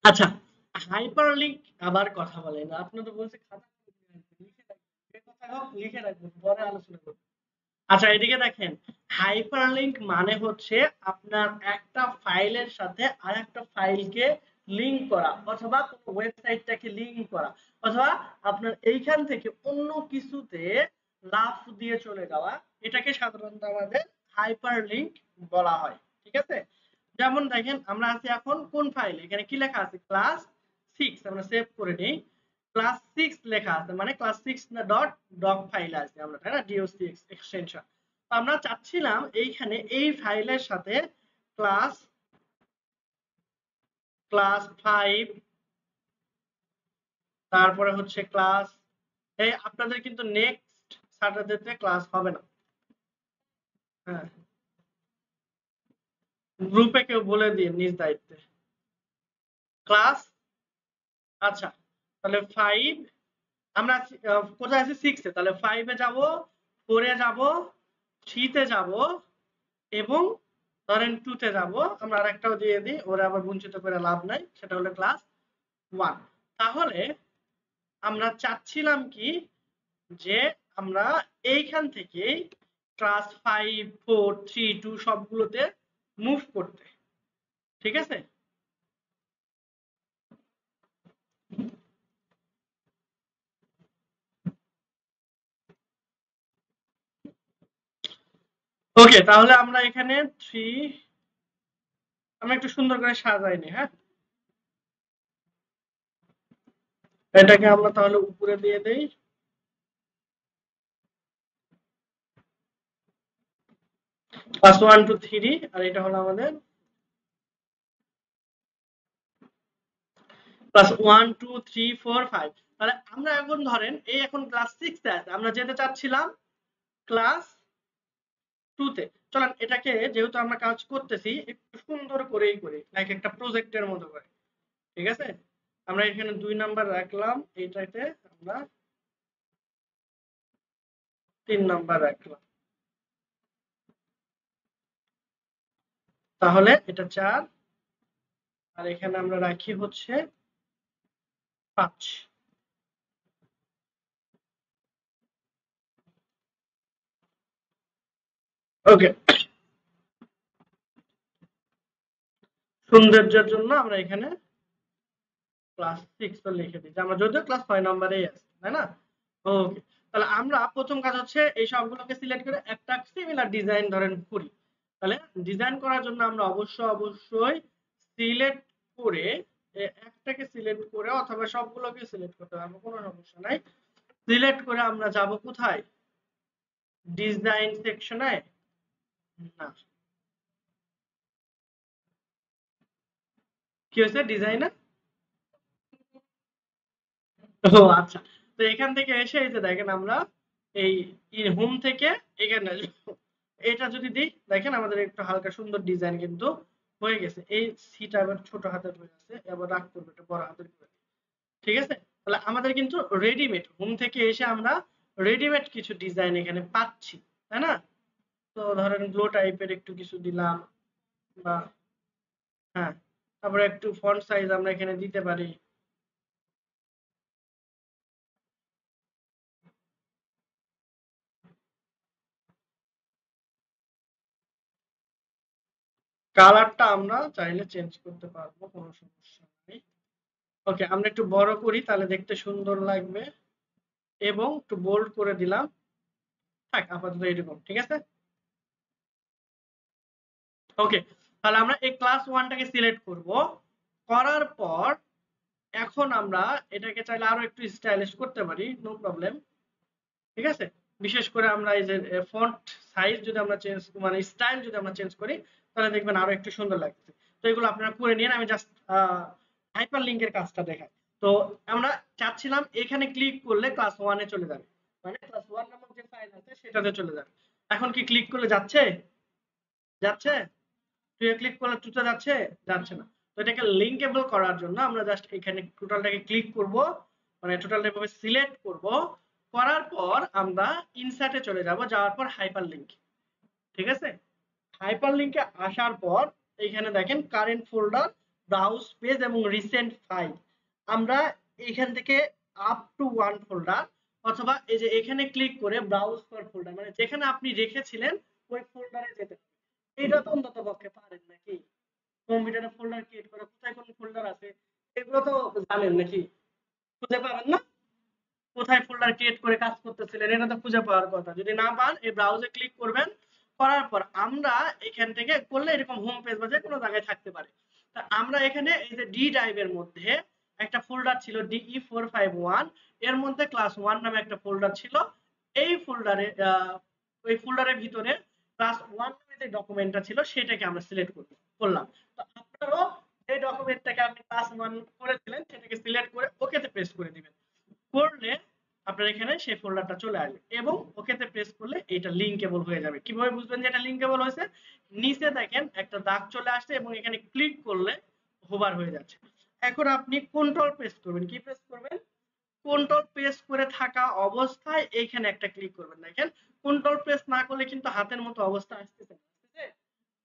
আচ্ছা, হাইপার লিঙ্ক আবার কথা বলেন, আপনি তো বলছে খাতা লিখে রাখবেন, কথা হোক লিখে রাখবেন, পরে আলোচনা করব। আচ্ছা, এদিকে দেখেন, হাইপারলিংক মানে হচ্ছে আপনার একটা ফাইলের সাথে আরেকটা ফাইলকে লিংক করা, অথবা কোনো ওয়েবসাইটটাকে লিংক করা, অথবা আপনার এইখান থেকে অন্য কিছুতে লাফ দিয়ে চলে যাওয়া, এটাকে সাধারণত আমাদের হাইপারলিংক বলা হয়, ঠিক আছে। যেমন দেখেন আমরা আছি এখন কোন ফাইলে, এখানে কি লেখা আছে ক্লাস 6, আমরা সেভ করে নেই। ক্লাস 6 লেখা আছে মানে ক্লাস 6 না ডট ডক ফাইল আছে আমরা, তাই না, doc এক্সটেনশন। তো আমরা চাচ্ছিলাম এইখানে এই ফাইলের সাথে ক্লাস 5, তারপরে হচ্ছে ক্লাস, এই আপনাদের কিন্তু নেক্সট স্যাটারডেতে ক্লাস হবে না, হ্যাঁ, গ্রুপে কেউ বলে দিন নিজ দায়িত্বে ক্লাস। আচ্ছা, তাহলে 5, আমরা কোথায় আছি 6 এ, তাহলে 5 এ যাব, 4 এ যাব, 3 তে যাব, এবং ধরেন 2 তে যাব। আমরা আরেকটাও দিয়ে দিই, ওরা আবার বঞ্চিত করে লাভ নাই, সেটা হলো ক্লাস 1। তাহলে আমরা চাচ্ছিলাম কি যে আমরা এইখান থেকে ক্লাস 5, 4, 3, 2 সবগুলোতে মুভ করতে, ঠিক আছে। ওকে, তাহলে আমরা এখানে 3, আমরা একটু সুন্দর করে সাজাই নি, হ্যাঁ, এটাকে আমরা তাহলে উপরে দিয়ে দেই ক্লাস 1 2 3, আর এটা হলো আমাদের ক্লাস 1 2 3 4 5। তাহলে আমরা এখন ধরেন এই এখন ক্লাস 6 এ আছে, আমরা যেতে চাচ্ছিলাম ক্লাস 2 তে। চলেন এটাকে যেহেতু আমরা কাজ করতেছি একটু সুন্দর করেই করি, লাইক একটা প্রজেক্টের মতো করে, ঠিক আছে। আমরা এখানে 2 নাম্বার রাখলাম, এইটাতে আমরা 3 নাম্বার রাখলাম। তাহলে এটা 4 আর এখানে আমরা রাখি হচ্ছে 5। ওকে, সৌন্দর্যের জন্য আমরা এখানে ক্লাস 6 লিখে দিই, আমরা যদিও ক্লাস 6 নম্বরেই আছে, তাই না? ওকে, তাহলে আমরা প্রথম কাজ হচ্ছে এই সবগুলোকে সিলেক্ট করে একটা সিমিলার ডিজাইন ধরেন করি। তাহলে ডিজাইন করার জন্য আমরা অবশ্যই সিলেক্ট করে একটাকে সিলেক্ট করে অথবা সবগুলোকে সিলেক্ট করতে পারবো, কোনো সমস্যা নাই। সিলেক্ট করে আমরা যাব কোথায়? ডিজাইন সেকশনে না, কি হয়েছে ডিজাইনে? ও আচ্ছা, তো এখান থেকে এসে এই যে দেখেন আমরা এই হোম থেকে এখানে এটা যদি দিই, দেখেন আমাদের একটু হালকা সুন্দর ডিজাইন কিন্তু হয়ে গেছে। এই সিটা এবার ছোট হাতের হয়ে আছে, এবার রাখ করবো এটা বড় হাতের করে, ঠিক আছে? তাহলে আমাদের কিন্তু রেডিমেড হোম থেকে এসে আমরা রেডিমেড কিছু ডিজাইন এখানে পাচ্ছি, তাই না? তো ধরেন গ্লো টাইপের একটু কিছু দিলাম, বা হ্যাঁ, তারপরে একটু ফন্ট সাইজ আমরা এখানে দিতে পারি। কালারটা আমরা চাইলে চেঞ্জ করতে পারবো, কোনো সমস্যা নেই। ওকে, আমরা একটু বড় করি তাহলে দেখতে সুন্দর লাগবে, এবং একটু বোল্ড করে দিলাম। থাক আপাতত এরকম, ঠিক আছে? ওকে, তাহলে আমরা এই ক্লাস 1টাকে সিলেক্ট করব। করার পর এখন আমরা এটাকে চাইলে আরো একটু স্টাইলিশ করতে পারি, নো প্রবলেম, ঠিক আছে? বিশেষ করে আমরা এই যে ফন্ট সাইজ যদি আমরা চেঞ্জ, মানে স্টাইল যদি আমরা চেঞ্জ করি, তাহলে দেখবেন আরো একটু সুন্দর লাগছে। তো এগুলো আপনারা করে নিন, আমি জাস্ট হাইপার লিংকের কাজটা দেখাই। তো আমরা চাচ্ছিলাম এখানে ক্লিক করলে ক্লাস 1 এ চলে যাবে, মানে ক্লাস 1 নামক যে ফাইল আছে সেটাতে চলে যাবে। এখন কি ক্লিক করলে যাচ্ছে? যাচ্ছে? তুই ক্লিক করলে টুতে যাচ্ছে? যাচ্ছে না। তো এটাকে লিংকেবল করার জন্য আমরা জাস্ট এখানে টোটালটাকে ক্লিক করব, মানে টোটালটা এভাবে সিলেক্ট করব। করার পর আমরা ইনসার্টে চলে যাব, যাওয়ার পর হাইপার লিংক, ঠিক আছে? হাইপার লিংকে আসার পর এখানে দেখেন কারেন্ট ফোল্ডার, ব্রাউজ পেজ এবং রিসেন্ট ফাইল। আমরা এখান থেকে আপ টু 1 ফোল্ডার, অথবা এই যে এখানে ক্লিক করে ব্রাউজ ফর ফোল্ডার, মানে যেখানে আপনি রেখেছিলেন ওই ফোল্ডারে যেতে হবে। এটা তো অন্তত পক্ষে পারেন নাকি? কম্পিউটারে ফোল্ডার ক্রিয়েট করা, কোথায় কোন ফোল্ডার আছে এগুলো তো জানেন নাকি? খুঁজে পাবেন না? কোথায় ফোল্ডার ক্রিয়েট করে কাজ করতেছিলেন এটা তো খুঁজে পাওয়ার কথা। যদি না পান এই ব্রাউজে ক্লিক করবেন, করার পর আমরা এখান থেকে করলে এরকম হোম পেজ বা যে কোনো জায়গায় থাকতে পারে। তা আমরা এখানে এই যে ডি ড্রাইভের মধ্যে একটা ফোল্ডার ছিল DE451, এর মধ্যে ক্লাস 1 নামে একটা ফোল্ডার ছিল। এই ফোল্ডারে ওই ফোল্ডারের ভিতরে ক্লাস 1 নামে যে ডকুমেন্টটা ছিল সেটাকে আমরা সিলেক্ট করলাম। তো আপনারাও যে ডকুমেন্টটাকে আপনি ক্লাস 1 করেছিলেন সেটাকে সিলেক্ট করে ওকেতে প্রেস করে দিবেন। করলে আপনার এখানে সেই ফোল্ডারটা চলে আসবে, এবং ওকেতে প্রেস করলে এটা লিংকেবল হয়ে যাবে। কিভাবে বুঝবেন যে এটা লিংকেবল হয়েছে? নিচে দেখেন একটা দাগ চলে আসছে এবং এখানে ক্লিক করলে হোভার হয়ে যাচ্ছে। এখন আপনি কন্ট্রোল প্রেস করবেন, কি প্রেস করবেন? কন্ট্রোল প্রেস করে থাকা অবস্থায় এইখানে একটা ক্লিক করবেন। দেখেন কন্ট্রোল প্রেস না করলে কিন্তু হাতের মতো অবস্থা আসতেছে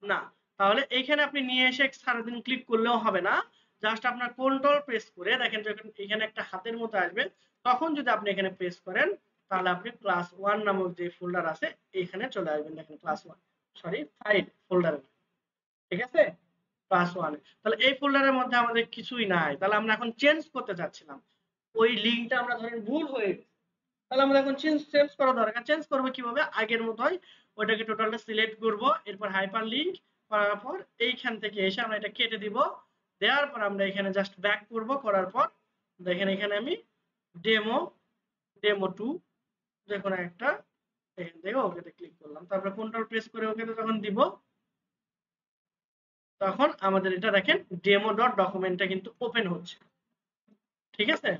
না। তাহলে এইখানে আপনি নিয়ে এসে সারাদিন ক্লিক করলেও হবে না, জাস্ট আপনার কন্ট্রোল প্রেস করে দেখেন যখন এখানে একটা হাতের মতো আসবে, তখন যদি আপনি এখানে প্রেস করেন তাহলে আপনি ক্লাস 1 নামক যে ফোল্ডার আছে এখানে চলে আসবেন। দেখেন ক্লাস 1, সরি ফাইল ফোল্ডারে, ঠিক আছে? ক্লাস 1 তাহলে এই ফোল্ডারের মধ্যে আমাদের কিছুই নাই। তাহলে আমরা এখন চেঞ্জ করতে চাচ্ছিলাম, ওই লিংকটা আমরা ধরেন ভুল হয়ে গেছে, তাহলে আমরা এখন চেঞ্জ করা দরকার। চেঞ্জ করবো কিভাবে? আগের মতোই ওইটাকে টোটালটা সিলেক্ট করব, এরপর হাইপার লিংক করার পর এইখান থেকে এসে আমরা এটা কেটে দিব। দেওয়ার পর আমরা এখানে জাস্ট ব্যাক করব, করার পর দেখেন এখানে আমি ডেমো ডেমো 2 যে কোনো একটা এখান থেকে ওকেতে ক্লিক করলাম, তারপর কন্ট্রোল প্রেস করে ওকেতে যখন দিব তখন আমাদের এটা দেখেন ডেমো ডট ডকুমেন্টটা কিন্তু ওপেন হচ্ছে, ঠিক আছে?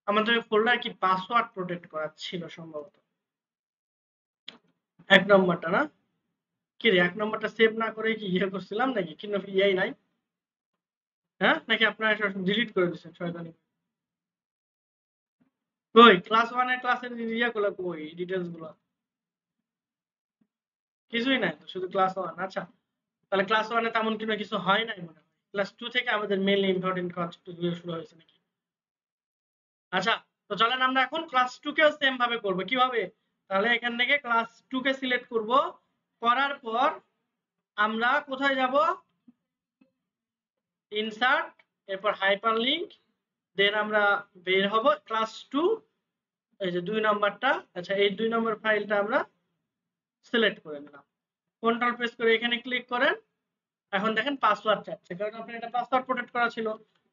আমাদের ফোল্ডার কি পাসওয়ার্ড প্রোটেক্ট করা ছিল সম্ভবত, 1 নম্বরটা না? কি রে 1 নম্বরটা সেভ না করে কি ইয়ে করছিলাম নাকি? কিন্তু ইয়াই নাই, হ্যাঁ? নাকি আপনারা সব ডিলিট করে দিয়েছেন শয়তানি? কই ক্লাস 1 এর ক্লাসের ইয়েগুলো কই, ডিটেইলস গুলো কিছুই নাই তো, শুধু ক্লাস 1। আচ্ছা, তাহলে ক্লাস 1 এ তেমন কোনো কিছু হয় নাই মনে হয়। ক্লাস 2 থেকে আমাদের মেইনলি ইম্পর্টেন্ট কনসেপ্টগুলো শুরু হয়েছে নাকি? আচ্ছা, তো চলেন আমরা এখন ক্লাস 2 কেও সেম ভাবে করব। কিভাবে? তাহলে এখান থেকে ক্লাস 2 কে সিলেক্ট করব। করার পর আমরা কোথায় যাব? ইনসার্ট, এরপর হাইপারলিংক, দেন আমরা বের হব ক্লাস 2, এই যে 2 নাম্বারটা। আচ্ছা, এই 2 নম্বর ফাইলটা আমরা সিলেক্ট করে নিলাম। কন্ট্রোল প্রেস করে এখানে ক্লিক করেন। এখন দেখেন পাসওয়ার্ড চাচ্ছে, কারণ আপনার এটা পাসওয়ার্ড প্রোটেক্ট করা ছিল।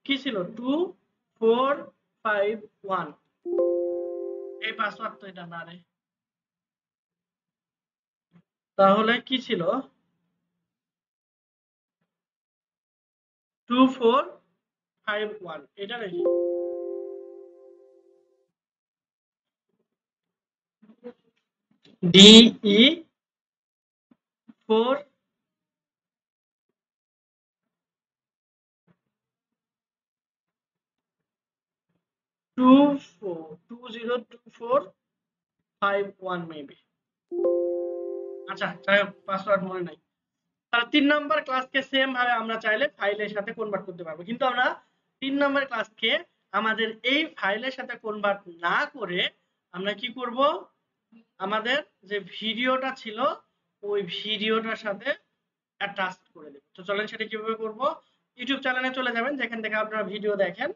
কি ছিল? 2451। এই পাসওয়ার্ড তো এটা না রে। তাহলে কি ছিল? 2451 এটা নাকি? DE 4 202451 maybe. আচ্ছা, যাই হোক, পাসওয়ার্ড মনে নাই। তাহলে 3 নাম্বার ক্লাসকে সেম ভাবে আমরা চাইলে ফাইলের সাথে কনভার্ট করতে পারবো, কিন্তু আমরা 3 নাম্বার ক্লাসকে আমাদের এই ফাইলের সাথে কনভার্ট না করে আমরা কি করব? আমাদের যে ভিডিওটা ছিল ওই ভিডিওটার সাথে অ্যাটাচ করে দেব। তো চলেন সেটা কিভাবে করব। ইউটিউব চ্যানেলে চলে যাবেন, যেখান থেকে আপনারা ভিডিও দেখেন,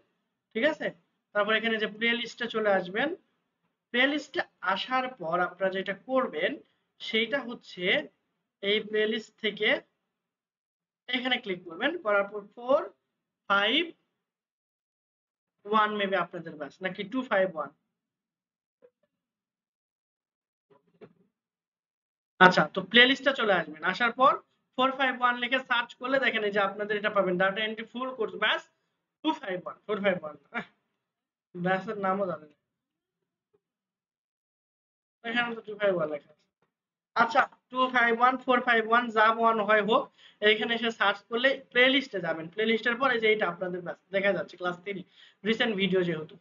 ঠিক আছে? তারপর এখানে যে প্লে লিস্টে চলে আসবেন। প্লে লিস্টে আসার পর আপনারা যেটা করবেন সেইটা হচ্ছে এই প্লে লিস্ট থেকে এখানে ক্লিক করবেন। করার পর 451 মেবি আপনাদের ব্যাস, নাকি 251? আচ্ছা, তো প্লে লিস্টে চলে আসবেন। আসার পর 451 লিখে সার্চ করলে দেখেন এই যে আপনাদের এটা পাবেন, ডাটা এন্ট্রি ফুল কোর্স ব্যাস 251 451। ব্যাসের নামও জানেন, এখানে তো 251 লেখা আছে। আচ্ছা, 251 451 যা ওয়ান হয় হোক, এখানে এসে সার্চ করলে প্লে লিস্টে যাবেন। প্লে লিস্টের পর এই যে এটা আপনাদের ব্যাস দেখা যাচ্ছে, ক্লাস 3 রিসেন্ট ভিডিও যেহেতু,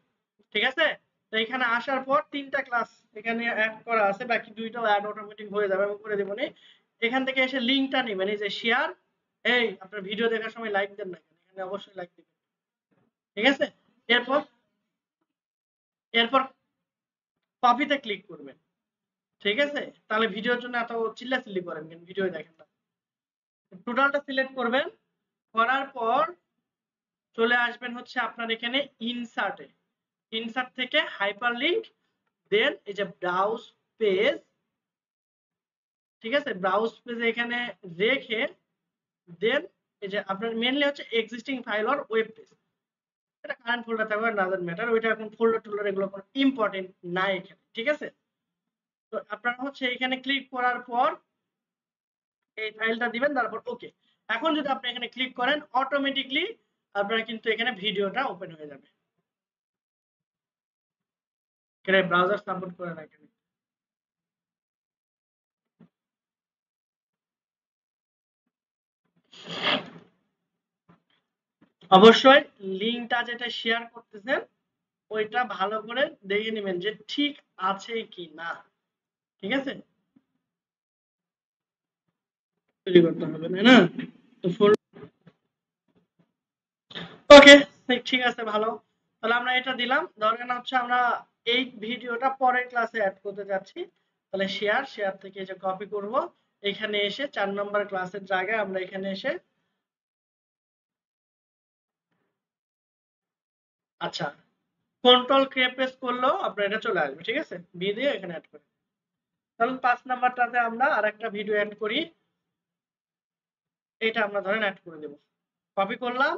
ঠিক আছে? তো এখানে আসার পর 3টা ক্লাস এখানে অ্যাড করা আছে, বাকি 2টাও অ্যাড অটোমেটিক হয়ে যাবে, আমি করে দেবো। এখান থেকে এসে লিংকটা নেবেন, এই যে শেয়ার। এই আপনার ভিডিও দেখার সময় লাইক দেন না, এখানে অবশ্যই লাইক দিবেন, ঠিক আছে? এরপর এরপর কপিতে ক্লিক করবেন, ঠিক আছে? তাহলে ভিডিওর জন্য এত চিল্লাচিল্লি করেন কেন? ভিডিও দেখেন না। টোটালটা সিলেক্ট করবেন। করার পর চলে আসবেন হচ্ছে আপনার এখানে ইনসার্টে। ইনসার্ট থেকে হাইপারলিংক, দেন এই যে ব্রাউজ পেজ, ঠিক আছে? ব্রাউজ পেজে এখানে রেখে দেন এই যে আপনার মেইনলি হচ্ছে existing file or web page. এটা কারেন্ট ফোল্ডার থাকবে, ডাজন্ট ম্যাটার। ওইটা এখন ফোল্ডার টোল্ডার এগুলো কোনো ইম্পর্টেন্ট নাই এখানে, ঠিক আছে? তো আপনারা হচ্ছে এখানে ক্লিক করার পর এই ফাইলটা দিবেন, তারপর ওকে। এখন যদি আপনি এখানে ক্লিক করেন অটোমেটিকলি আপনার কিন্তু এখানে ভিডিওটা ওপেন হয়ে যাবে। কেন ব্রাউজার সাপোর্ট করে না কেন? অবশ্যই লিংকটা যেটা শেয়ার করতেছেন ওইটা ভালো করে দেখে নেবেন যে ঠিক আছে কি না, ঠিক আছে? তৈরি করতে হবে, তাই না? তো ফুল ওকে, ঠিক আছে, ভালো। তাহলে আমরা এটা দিলাম। ধরেন হচ্ছে আমরা এই ভিডিওটা পরের ক্লাসে অ্যাড করতে যাচ্ছি। তাহলে শেয়ার, শেয়ার থেকে যে কপি করব, এখানে এসে 4 নম্বর ক্লাসের জায়গায় আমরা এখানে এসে, আচ্ছা, কন্ট্রোল কে প্রেস করলেও আপনার এটা চলে আসবে, ঠিক আছে? বি দিয়ে এখানে অ্যাড করি। তাহলে 5 নাম্বারটাতে আমরা আরেকটা ভিডিও অ্যাড করি। এটা আমরা ধরেন অ্যাড করে দেব। কপি করলাম,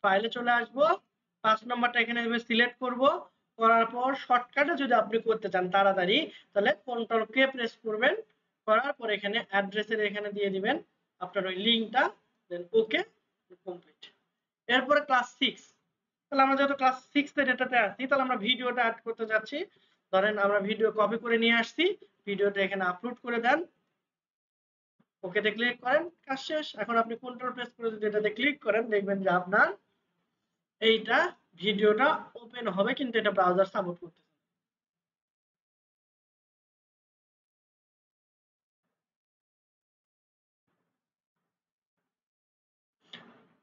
ফাইলে চলে আসবো, 5 নাম্বারটা এখানে সিলেক্ট করব। করার পর শর্টকাটে যদি আপনি করতে চান তাড়াতাড়ি, তাহলে কন্ট্রোল কে প্রেস করবেন। করার পর এখানে অ্যাড্রেসের এখানে দিয়ে দিবেন আপনার ওই লিংকটা, দেন ওকে, কমপ্লিট। এরপরে ক্লাস 6। তাহলে আমরা যেহেতু ক্লাস 6 এর এটাতে আছি, তাহলে আমরা ভিডিওটা অ্যাড করতে যাচ্ছি। ধরেন আমরা ভিডিও কপি করে নিয়ে আসছি, ভিডিওটা এখানে আপলোড করে দেন, ওকেতে ক্লিক করেন, কাজ শেষ। এখন আপনি কন্ট্রোল প্রেস করে যদি এটাতে ক্লিক করেন দেখবেন যে আপনার এইটা ভিডিওটা ওপেন হবে, কিন্তু এটা ব্রাউজার সাপোর্ট করতেছে।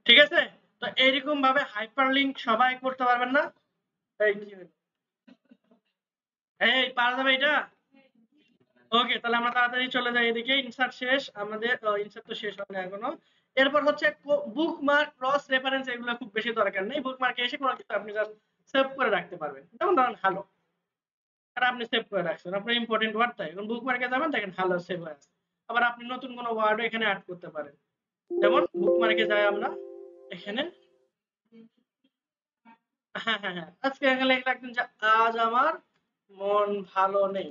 ঠিক আছে? তো এইরকম ভাবে হাইপারলিংক সবাই করতে পারবেন না? এই কি হলো? এই পারা যাবে এটা? ওকে, তাহলে আমরা তাড়াতাড়ি চলে যাই এদিকে। ইনসার্ট শেষ আমাদের, ইনসার্ট তো শেষ হয়নি এখনো। এরপর হচ্ছে বুকমার্ক, ক্রস রেফারেন্স, এগুলো খুব বেশি দরকার নেই। বুকমার্কে এসে কোনো কিছু আপনি জাস্ট সেভ করে রাখতে পারবেন। যেমন ধরেন হ্যালো, আর আপনি সেভ করে রাখছেন আপনার ইম্পর্টেন্ট ওয়ার্ড, তাই এখন বুকমার্কে যাবেন দেখেন হ্যালো সেভ হয়ে আছে। আবার আপনি নতুন কোনো ওয়ার্ডও এখানে অ্যাড করতে পারেন। যেমন বুকমার্কে যাই আমরা এখানে, হ্যাঁ হ্যাঁ হ্যাঁ, আজকে এখানে লিখে রাখবেন যে আজ আমার মন ভালো নেই।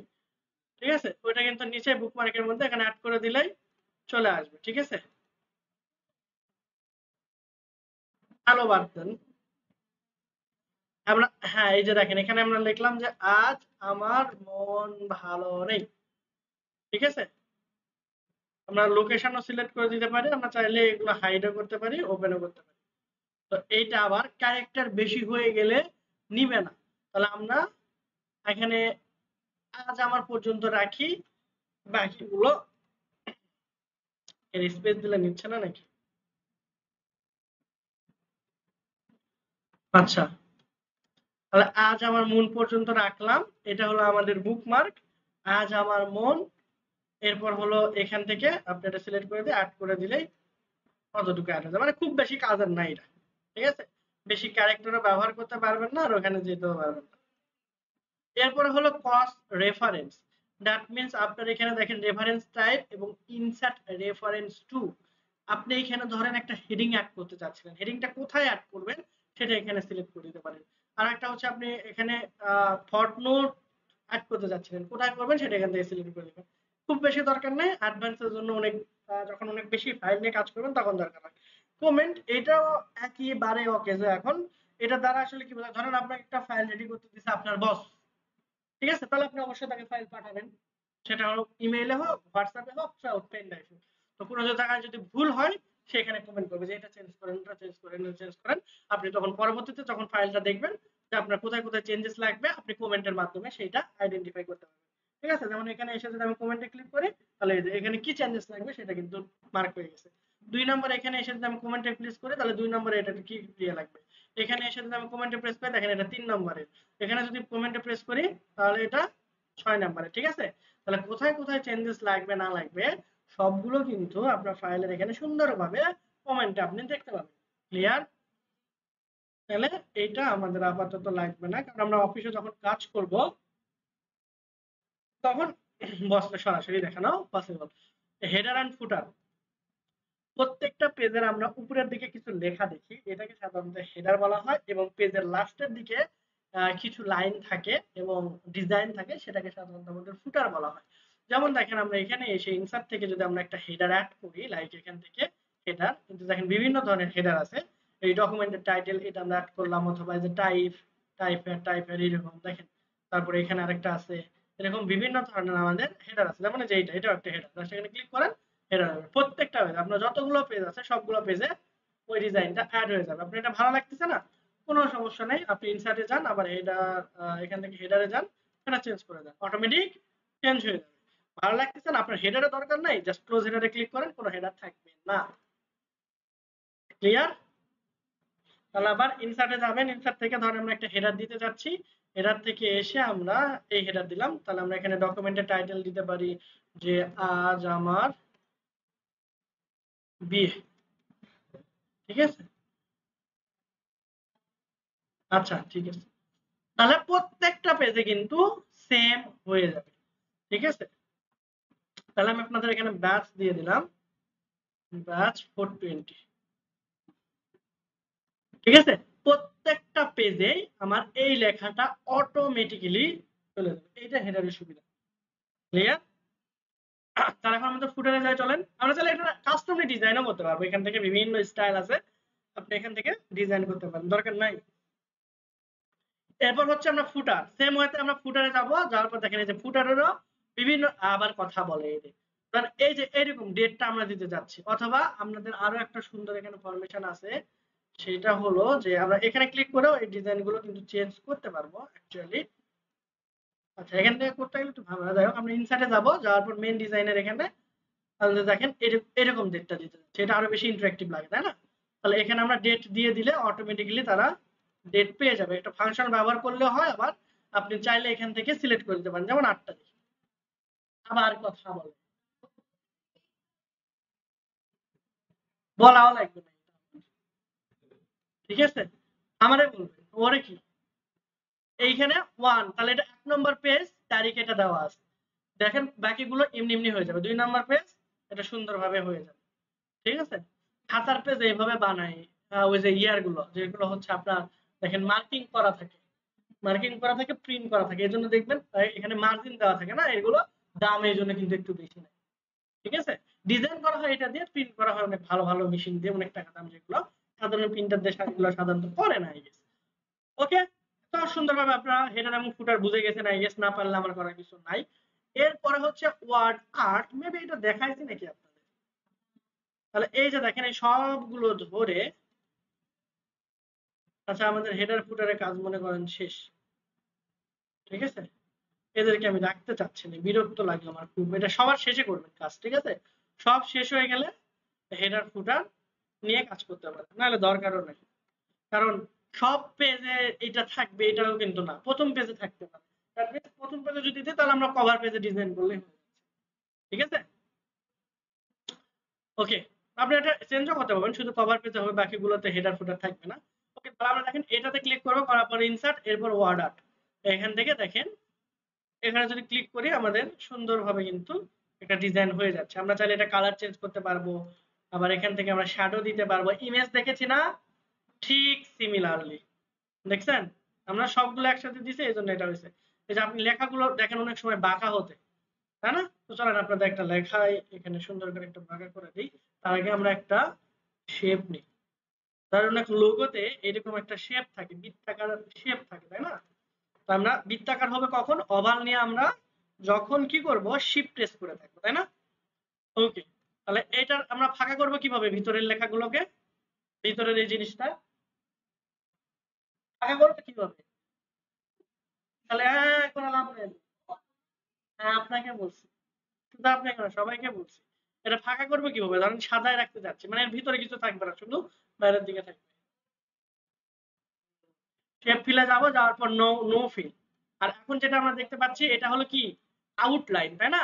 ঠিক আছে, ওইটা কিন্তু নিচে বুকমার্কের মধ্যে এখানে অ্যাড করে দিলেই চলে আসবে। ঠিক আছে, ভালো বার্তা আমরা, হ্যাঁ এই যে দেখেন এখানে আমরা লিখলাম যে আজ আমার মন ভালো নেই। ঠিক আছে, আমরা লোকেশনও সিলেক্ট করে দিতে পারি, আমরা চাইলে এগুলো হাইডও করতে পারি, ওপেনও করতে পারি। তো এইটা আবার ক্যারেক্টার বেশি হয়ে গেলে নিবে না, তাহলে আমরা এখানে আজ আমার পর্যন্ত রাখি, বাকিগুলো এর স্পেস দিলে নিচ্ছে না নাকি? আচ্ছা, তাহলে আজ আমার মন পর্যন্ত রাখলাম, এটা হলো আমাদের বুকমার্ক, আজ আমার মন। এরপর হলো এখান থেকে আপনি এটা সিলেক্ট করে দিয়ে অ্যাড করে দিলেই কতটুকু অ্যাড হয়ে যাবে, মানে খুব বেশি কাজের না এটা। ঠিক আছে, বেশি ক্যারেক্টারও ব্যবহার করতে পারবেন না আর ওখানে যেতেও পারবেন না। এরপরে হলো ক্রস রেফারেন্স, দ্যাট মিন্স আপনার এখানে দেখেন রেফারেন্স টাইপ এবং ইনসার্ট রেফারেন্স টু। আপনি এখানে ধরেন একটা হেডিং অ্যাড করতে চাচ্ছিলেন, হেডিংটা কোথায় অ্যাড করবেন সেটা এখানে সিলেক্ট করে দিতে পারেন। আর একটা হচ্ছে আপনি এখানে ফটনোট অ্যাড করতে যাচ্ছিলেন, কোথায় করবেন সেটা এখান থেকে সিলেক্ট করে দিবেন। খুব বেশি দরকার নেই, অ্যাডভান্সের জন্য অনেক যখন অনেক বেশি ফাইল নিয়ে কাজ করবেন তখন দরকার হয়। কমেন্ট এটাও একেবারে ওকে। যে এখন এটা দ্বারা আসলে কি বোঝায়, ধরেন আপনাকে একটা ফাইল রেডি করতে দিচ্ছে আপনার বস, ঠিক আছে, তাহলে আপনি অবশ্যই তাকে ফাইল পাঠাবেন, সেটা হোক ইমেইলে হোক, হোয়াটসঅ্যাপে হোক, পেন ড্রাইভে। তো কোনো জায়গায় যদি ভুল হয় সেখানে কমেন্ট করবে যে এটা চেঞ্জ করেন, এটা চেঞ্জ করেন, এটা চেঞ্জ করেন। আপনি তখন পরবর্তীতে যখন ফাইলটা দেখবেন যে আপনার কোথায় কোথায় চেঞ্জেস লাগবে, আপনি কমেন্টের মাধ্যমে সেটা আইডেন্টিফাই করতে পারবেন। ঠিক আছে, যেমন এখানে এসে যদি আমি কমেন্টে ক্লিক করি তাহলে এই যে এখানে কি চেঞ্জেস লাগবে সেটা কিন্তু মার্ক হয়ে গেছে। 2 নম্বর এখানে এসে যদি আমি কমেন্টে প্লেস করি তাহলে 2 নম্বরে এটা কি দিয়ে লাগবে। এখানে এসে যদি আমি কমেন্টে প্রেস করি দেখেন এটা 3 নম্বরে। এখানে যদি কমেন্টে প্রেস করি তাহলে এটা 6 নম্বরে। ঠিক আছে, তাহলে কোথায় কোথায় চেঞ্জেস লাগবে না লাগবে সবগুলো কিন্তু আপনার ফাইলের এখানে সুন্দরভাবে কমেন্টে আপনি দেখতে পাবেন। ক্লিয়ার? তাহলে এটা আমাদের আপাতত লাগবে না, কারণ আমরা অফিসে যখন কাজ করব তখন বসকে সরাসরি দেখানো পসিবল। হেডার এন্ড ফুটার, প্রত্যেকটা পেজের আমরা উপরের দিকে কিছু লেখা দেখি, এটাকে সাধারণত হেডার বলা হয়, এবং পেজের লাস্টের দিকে কিছু লাইন থাকে এবং ডিজাইন থাকে, সেটাকে সাধারণত আমাদের ফুটার বলা হয়। যেমন দেখেন আমরা এখানে এসে ইনসার্ট থেকে যদি আমরা একটা হেডার অ্যাড করি, লাইক এখান থেকে হেডার, কিন্তু দেখেন বিভিন্ন ধরনের হেডার আছে। এই ডকুমেন্টের টাইটেল এটা আমরা অ্যাড করলাম, অথবা এই যে টাইপের এরকম দেখেন। তারপরে এখানে আরেকটা আছে, এরকম বিভিন্ন ধরনের আমাদের হেডার আছে। যেমন এই যে এটাও একটা হেডার, সেখানে ক্লিক করেন, হেডার হবে প্রত্যেকটা পেজ, আপনার যতগুলো পেজ আছে সবগুলো পেজে ওই ডিজাইনটা অ্যাড হয়ে যাবে। আপনার এটা ভালো লাগতেছে না, কোনো সমস্যা নেই, আপনি ইনসার্টে যান, আবার হেডার এখান থেকে হেডারে যান, এটা চেঞ্জ করে দেন, অটোমেটিক চেঞ্জ হয়ে যাবে। ভালো লাগতেছে না, আপনার হেডারে দরকার নাই, জাস্ট ক্লোজ হেডারে ক্লিক করেন, কোনো হেডার থাকবে না। ক্লিয়ার? তাহলে আবার ইনসার্টে যাবেন, ইনসার্ট থেকে ধরেন আমরা একটা হেডার দিতে যাচ্ছি, হেডার থেকে এসে আমরা এই হেডার দিলাম, তাহলে আমরা এখানে ডকুমেন্টের টাইটেল দিতে পারি যে আজ আমার বিয়ে। ঠিক আছে, আচ্ছা ঠিক আছে, তাহলে প্রত্যেকটা পেজে কিন্তু সেম হয়ে যাবে। ঠিক আছে, তাহলে আমি আপনাদের এখানে ব্যাচ দিয়ে দিলাম, ব্যাচ 420। ঠিক আছে, প্রত্যেকটা পেজে আমার এই লেখাটা অটোমেটিক্যালি চলে যাবে, এইটা হেডারের সুবিধা। ক্লিয়ার? তাহলে এখন আমাদের ফুটারে যাই, চলেন আমরা চাইলে এটা কাস্টমলি ডিজাইনও করতে পারবো, এখান থেকে বিভিন্ন স্টাইল আছে, আপনি এখান থেকে ডিজাইন করতে পারেন, দরকার নাই। এরপর হচ্ছে আমরা ফুটার, সেম ওয়েতে আমরা ফুটারে যাব, যাওয়ার পর দেখেন এই যে ফুটারেরও বিভিন্ন আবার কথা বলে এই যে, কারণ এই যে এরকম ডেটটা আমরা দিতে যাচ্ছি, অথবা আপনাদের আরো একটা সুন্দর এখানে ফরমেশন আছে, সেটা হলো যে আমরা এখানে ক্লিক করেও এই ডিজাইন গুলো কিন্তু চেঞ্জ করতে পারবো অ্যাকচুয়ালি। আচ্ছা, এখান থেকে করতে গেলে একটু ভালো, যাই হোক আমরা ইনসার্টে যাব, যাওয়ার পর মেইন ডিজাইনের এখানে তাহলে দেখেন এরকম ডেটটা দিতে, সেটা আরো বেশি ইন্টারেক্টিভ লাগে, তাই না? তাহলে এখানে আমরা ডেট দিয়ে দিলে অটোমেটিক্যালি তারা ডেট পেয়ে যাবে। একটা ফাংশন ব্যবহার করলে হয়, আবার আপনি চাইলে এখান থেকে সিলেক্ট করে দিতে পারেন, যেমন 8টা দিই। আবার কথা বলাও লাগবে না, ঠিক আছে? আমারে বলবেন ওরে কি এইখানে 1, তাহলে এটা 1 নম্বর পেজ, তারিখ এটা দেওয়া আছে। দেখেন বাকিগুলো এমনি এমনি হয়ে যাবে। 2 নম্বর পেজ এটা সুন্দরভাবে হয়ে যাবে, ঠিক আছে? খাতার পেজ এইভাবে বানাই, ওই যে ইয়ার গুলো যেগুলো হচ্ছে আপনার দেখেন মার্কিং করা থাকে, প্রিন্ট করা থাকে, এজন্য দেখবেন এখানে মার্জিন দেওয়া থাকে না, এগুলো দাম এই জন্য কিন্তু একটু বেশি নেয়, ঠিক আছে? ডিজাইন করা হয় এটা দিয়ে, প্রিন্ট করা হয় অনেক ভালো ভালো মেশিন দিয়ে, অনেক টাকা দাম, যেগুলো সাধারণ প্রিন্টার দিয়ে এগুলো সাধারণত পরে না। আই গেস ওকে, তো সুন্দরভাবে আপনারা হেডার এবং ফুটার বুঝে গেছেন। আই গেস না পারলে আমার করার কিছু নাই। এরপরে হচ্ছে ওয়ার্ড আর্ট, মেবি এটা দেখাইছি নাকি আপনাদের? তাহলে এই যে দেখেন এই সবগুলো ধরে, আচ্ছা আমাদের হেডার ফুটারের কাজ মনে করেন শেষ, ঠিক আছে? এদেরকে আমি রাখতে চাচ্ছি না, বিরক্ত লাগলো আমার খুব। এটা সবার শেষে করবেন কাজ, ঠিক আছে? সব শেষ হয়ে গেলে হেডার ফুটার নিয়ে কাজ করতে পারবেন, নাহলে দরকারও নেই। কারণ সব পেজে এটা থাকবে এটাও কিন্তু না, প্রথম পেজে থাকতে পারে। প্রথম পেজে যদি দিই তাহলে আমরা কভার পেজে ডিজাইন করলে হয়ে যাচ্ছে, ঠিক আছে? ওকে, আপনি এটা চেঞ্জও করতে পারবেন, শুধু কভার পেজে হবে, বাকিগুলোতে হেডার ফুটার থাকবে না। ওকে, তাহলে আমরা দেখেন এটাতে ক্লিক করব, করার পর ইনসার্ট, এরপর ওয়ার্ড আর্ট। এখান থেকে দেখেন এখানে যদি ক্লিক করি আমাদের সুন্দরভাবে কিন্তু একটা ডিজাইন হয়ে যাচ্ছে। আমরা চাইলে এটা কালার চেঞ্জ করতে পারবো, আবার এখান থেকে আমরা শ্যাডো দিতে পারবো। ইমেজ দেখেছি না, ঠিক সিমিলারলি দেখছেন আমরা সবগুলো একসাথে দিছি, এই জন্য এটা হয়েছে। এই যে আপনি লেখাগুলো দেখেন অনেক সময় বাঁকা হতে, তাই না? তো চলেন আপনাদের একটা লেখায় এখানে সুন্দর করে একটা বাঁকা করে দিই। তার আগে আমরা একটা শেপ নিই। ধরেন এক লোগোতে এরকম একটা শেপ থাকে, বৃত্তাকার শেপ থাকে, তাই না? তো আমরা বৃত্তাকার হবে কখন, ওভাল নিয়ে আমরা যখন কি করব, শিফট প্রেস করে থাকবো, তাই না? ওকে, তাহলে এটা আমরা ফাঁকা করব কিভাবে? ভিতরের লেখাগুলোকে, ভিতরের এই জিনিসটা ফাঁকা করতে কিভাবে? তাহলে কোনো লাভ নেই। হ্যাঁ আপনাকে বলছি, শুধু আপনাকে না সবাইকে বলছি। এটা ফাঁকা করবো কিভাবে? ধরেন সাজায় রাখতে যাচ্ছি, মানে এর ভিতরে কিছু থাকবে না, শুধু বাইরের দিকে থাকবে। শেপ ফিলে যাবো, যাওয়ার পর নো নো ফিল। আর এখন যেটা আমরা দেখতে পাচ্ছি এটা হলো কি আউটলাইন, তাই না?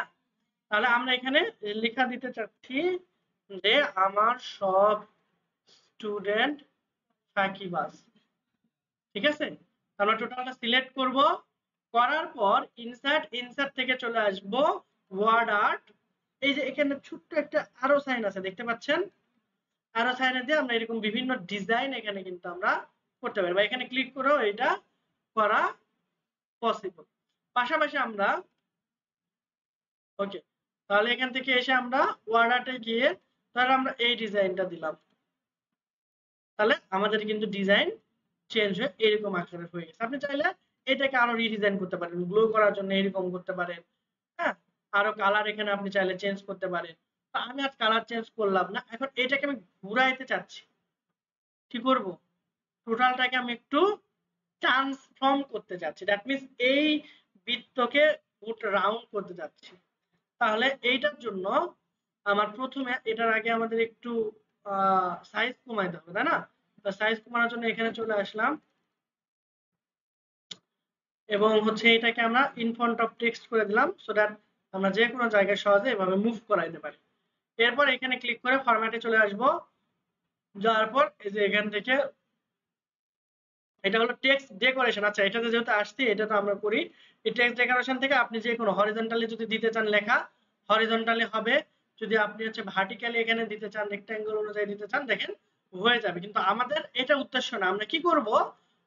তাহলে আমরা এখানে লেখা দিতে চাচ্ছি যে আমার সব স্টুডেন্ট ফাঁকিবাজ, ঠিক আছে? আমরা টোটালটা সিলেক্ট করব, করার পর ইনসার্ট থেকে চলে আসব ওয়ার্ড আর্ট। এই যে এখানে ছোট্ট একটা আরো সাইন আছে দেখতে পাচ্ছেন, আরো সাইনে দিয়ে আমরা এরকম বিভিন্ন ডিজাইন এখানে কিন্তু আমরা করতে পারি, বা এখানে ক্লিক করেও এটা করা পসিবল। পাশাপাশি আমরা ওকে, তাহলে এখান থেকে এসে আমরা ওয়ার্ড আর্টে গিয়ে তাহলে আমরা এই ডিজাইনটা দিলাম, তাহলে আমাদের কিন্তু ডিজাইন চেঞ্জ হয়ে এরকম আকারে হয়ে গেছে। আপনি চাইলে এটাকে আরো রিডিজাইন করতে পারেন, গ্লো করার জন্য এরকম করতে পারেন, হ্যাঁ? আরো কালার এখানে আপনি চাইলে চেঞ্জ করতে পারেন। তো আমি আজ কালার চেঞ্জ করলাম না, এখন এটাকে আমি ঘুরাইতে চাচ্ছি, কি করব? টোটালটাকে আমি একটু ট্রান্সফর্ম করতে চাচ্ছি, দ্যাট মিন্স এই বৃত্তকে রাউন্ড করতে চাচ্ছি। তাহলে এইটার জন্য আমার প্রথমে এটার আগে আমাদের একটু সাইজ কমাইতে হবে, তাই না? তো সাইজ কমানোর জন্য এখানে চলে আসলাম এবং হচ্ছে এটাকে আমরা ইন ফ্রন্ট অফ টেক্সট করে দিলাম, সো দ্যাট আমরা যে কোনো জায়গায় সহজে এভাবে মুভ করাইতে পারি। এরপর এখানে ক্লিক করে ফরম্যাটে চলে আসব, যাওয়ার পর এই যে এখান থেকে এটা হলো টেক্সট ডেকোরেশন। আচ্ছা এটাতে যেহেতু আসছে এটা তো আমরা করি। এই টেক্সট ডেকোরেশন থেকে আপনি যে কোনো হরিজন্টালি যদি দিতে চান লেখা, হরিজন্টালি হবে। যদি আপনি হচ্ছে ভার্টিক্যালি এখানে দিতে চান, রেক্ট্যাঙ্গল অনুযায়ী দিতে চান, দেখেন হয়ে যাবে। কিন্তু আমাদের এটা উদ্দেশ্য না, আমরা কি করব,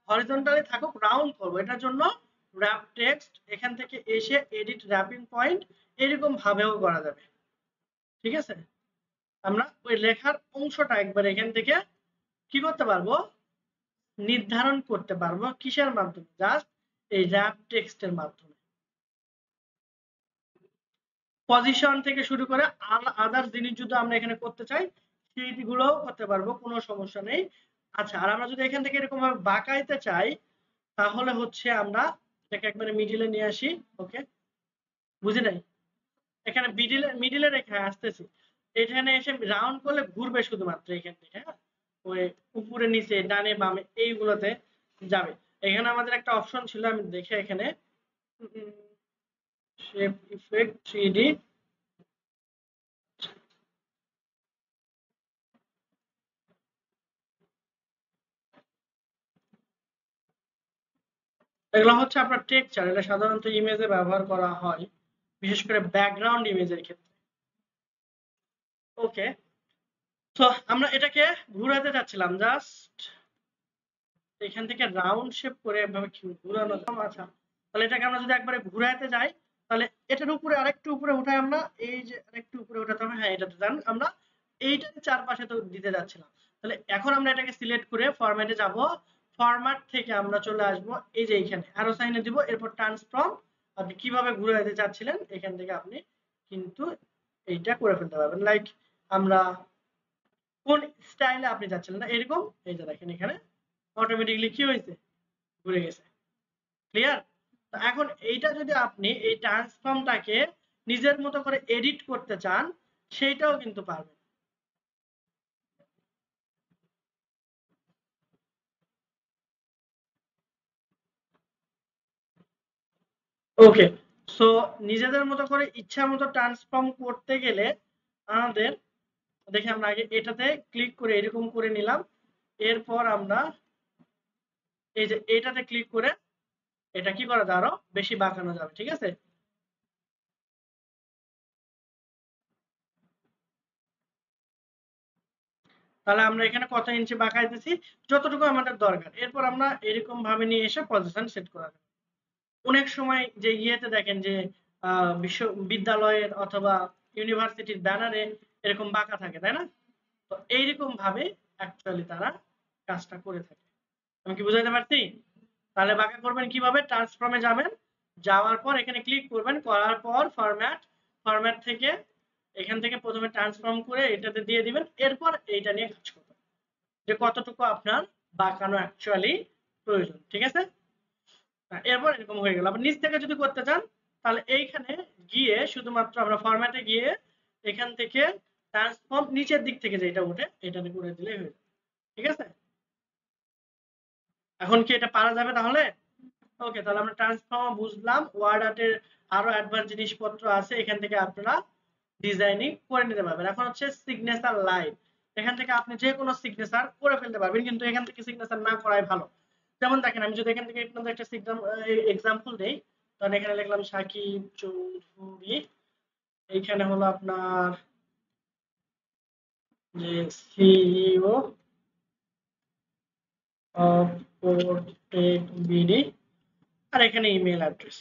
হরিজন্টালি থাকুক, রাউন্ড করব। এটার জন্য র‍্যাপ টেক্সট এখান থেকে এসে এডিট র‍্যাপিং পয়েন্ট এরকম ভাবেও করা যাবে, ঠিক আছে? আমরা ওই লেখার অংশটা একবার এখান থেকে কি করতে পারবো, নির্ধারণ করতে পারবো। কিসের মাধ্যমে? জাস্ট এই র‍্যাপ টেক্সটের মাধ্যমে। পজিশন থেকে শুরু করে আদার জিনিস যদি আমরা এখানে করতে চাই সেইগুলোও করতে পারবো, কোনো সমস্যা নেই। আচ্ছা, আর আমরা যদি এখান থেকে এরকম ভাবে বাঁকাইতে চাই তাহলে হচ্ছে আমরা এটাকে একবারে মিডিলে নিয়ে আসি। ওকে, বুঝি নাই? এখানে মিডিলে রেখে আসতেছি, এখানে এসে রাউন্ড করলে ঘুরবে শুধুমাত্র এখান থেকে, হ্যাঁ? ওই উপরে নিচে ডানে বামে এইগুলোতে যাবে। এখানে আমাদের একটা অপশন ছিল, আমি দেখে এখানে শেপ ইফেক্ট 3D, এগুলো হচ্ছে আপনার টেক্সচার, এটা সাধারণত ইমেজে ব্যবহার করা হয়, বিশেষ করে ব্যাকগ্রাউন্ড ইমেজের ক্ষেত্রে। ওকে, তো আমরা এটাকে ঘুরাতে যাচ্ছিলাম, জাস্ট এখান থেকে রাউন্ড শেপ করে এভাবে ঘুরানো। আচ্ছা, তাহলে এটাকে আমরা যদি একবারে ঘুরাতে যাই, তাহলে এটার উপরে আরেকটু উপরে উঠাই আমরা, এই যে আরেকটু উপরে উঠাতে হবে, হ্যাঁ এটাতে যান, আমরা এইটার চারপাশে তো দিতে যাচ্ছিলাম। তাহলে এখন আমরা এটাকে সিলেক্ট করে ফরম্যাটে যাব, ফরম্যাট থেকে আমরা চলে আসব এই যে এখানে অ্যারো সাইনে দিব, এরপর ট্রান্সফর্ম, আপনি কিভাবে ঘুরাতে চাচ্ছিলেন এখান থেকে আপনি কিন্তু এইটা করে ফেলতে পারবেন। লাইক আমরা কোন স্টাইলে আপনি যাচ্ছিলেন না এরকম, এই যে দেখেন এখানে অটোমেটিক্যালি কি হয়েছে, ঘুরে গেছে। ক্লিয়ার? তো এখন এইটা যদি আপনি এই ট্রান্সফর্মটাকে নিজের মতো করে এডিট করতে চান, সেইটাও কিন্তু পারবেন। ওকে, সো নিজেদের মতো করে ইচ্ছা মতো ট্রান্সফর্ম করতে গেলে আমাদের দেখে আমরা আগে এটাতে ক্লিক করে এরকম করে নিলাম, এরপর আমরা এই যে এটাতে ক্লিক করে এটা কি করা যায়, আরো বেশি বাঁকানো যাবে। ঠিক আছে, তাহলে আমরা এখানে কত ইঞ্চি বাঁকাইতেছি, যতটুকু আমাদের দরকার। এরপর আমরা এরকম ভাবে নিয়ে এসে পজিশন সেট করা যাবে। অনেক সময় যে ইয়েতে দেখেন যে বিশ্ববিদ্যালয়ের অথবা ইউনিভার্সিটির ব্যানারে এরকম বাঁকা থাকে, তাই না? তো এইরকম ভাবে অ্যাকচুয়ালি তারা কাজটা করে থাকে। আমি কি বুঝাইতে পারছি? তাহলে বাঁকা করবেন কিভাবে, ট্রান্সফর্মে যাবেন, যাওয়ার পর এখানে ক্লিক করবেন, করার পর ফরম্যাট, ফরম্যাট থেকে এখান থেকে প্রথমে ট্রান্সফর্ম করে এটাতে দিয়ে দিবেন, এরপর এইটা নিয়ে কাজ করবেন যে কতটুকু আপনার বাঁকানো অ্যাকচুয়ালি প্রয়োজন। ঠিক আছে, এরপর এরকম হয়ে গেল। আবার নিচ থেকে যদি করতে চান, তাহলে এইখানে গিয়ে শুধুমাত্র আমরা ফরম্যাটে গিয়ে এখান থেকে ট্রান্সফর্ম নিচের দিক থেকে যেটা উঠে এটাতে করে দিলেই হয়ে যাবে। ঠিক আছে, এখন কি এটা পারা যাবে তাহলে? ওকে, তাহলে আমরা ট্রান্সফর্ম বুঝলাম, ওয়ার্ড আর্টের আরো অ্যাডভান্স জিনিসপত্র আছে, এখান থেকে আপনারা ডিজাইনিং করে নিতে পারবেন। এখন হচ্ছে সিগনেচার লাইন, এখান থেকে আপনি যে কোনো সিগনেচার করে ফেলতে পারবেন, কিন্তু এখান থেকে সিগনেচার না করাই ভালো। যেমন দেখেন, আমি যদি এখান থেকে আপনাদের একটা এক্সাম্পল দেই, তাহলে এখানে লিখলাম সাকিব চৌধুরী, এইখানে হলো আপনার যে সিইও অফ কোটেক বিডি, আর এখানে ইমেল অ্যাড্রেস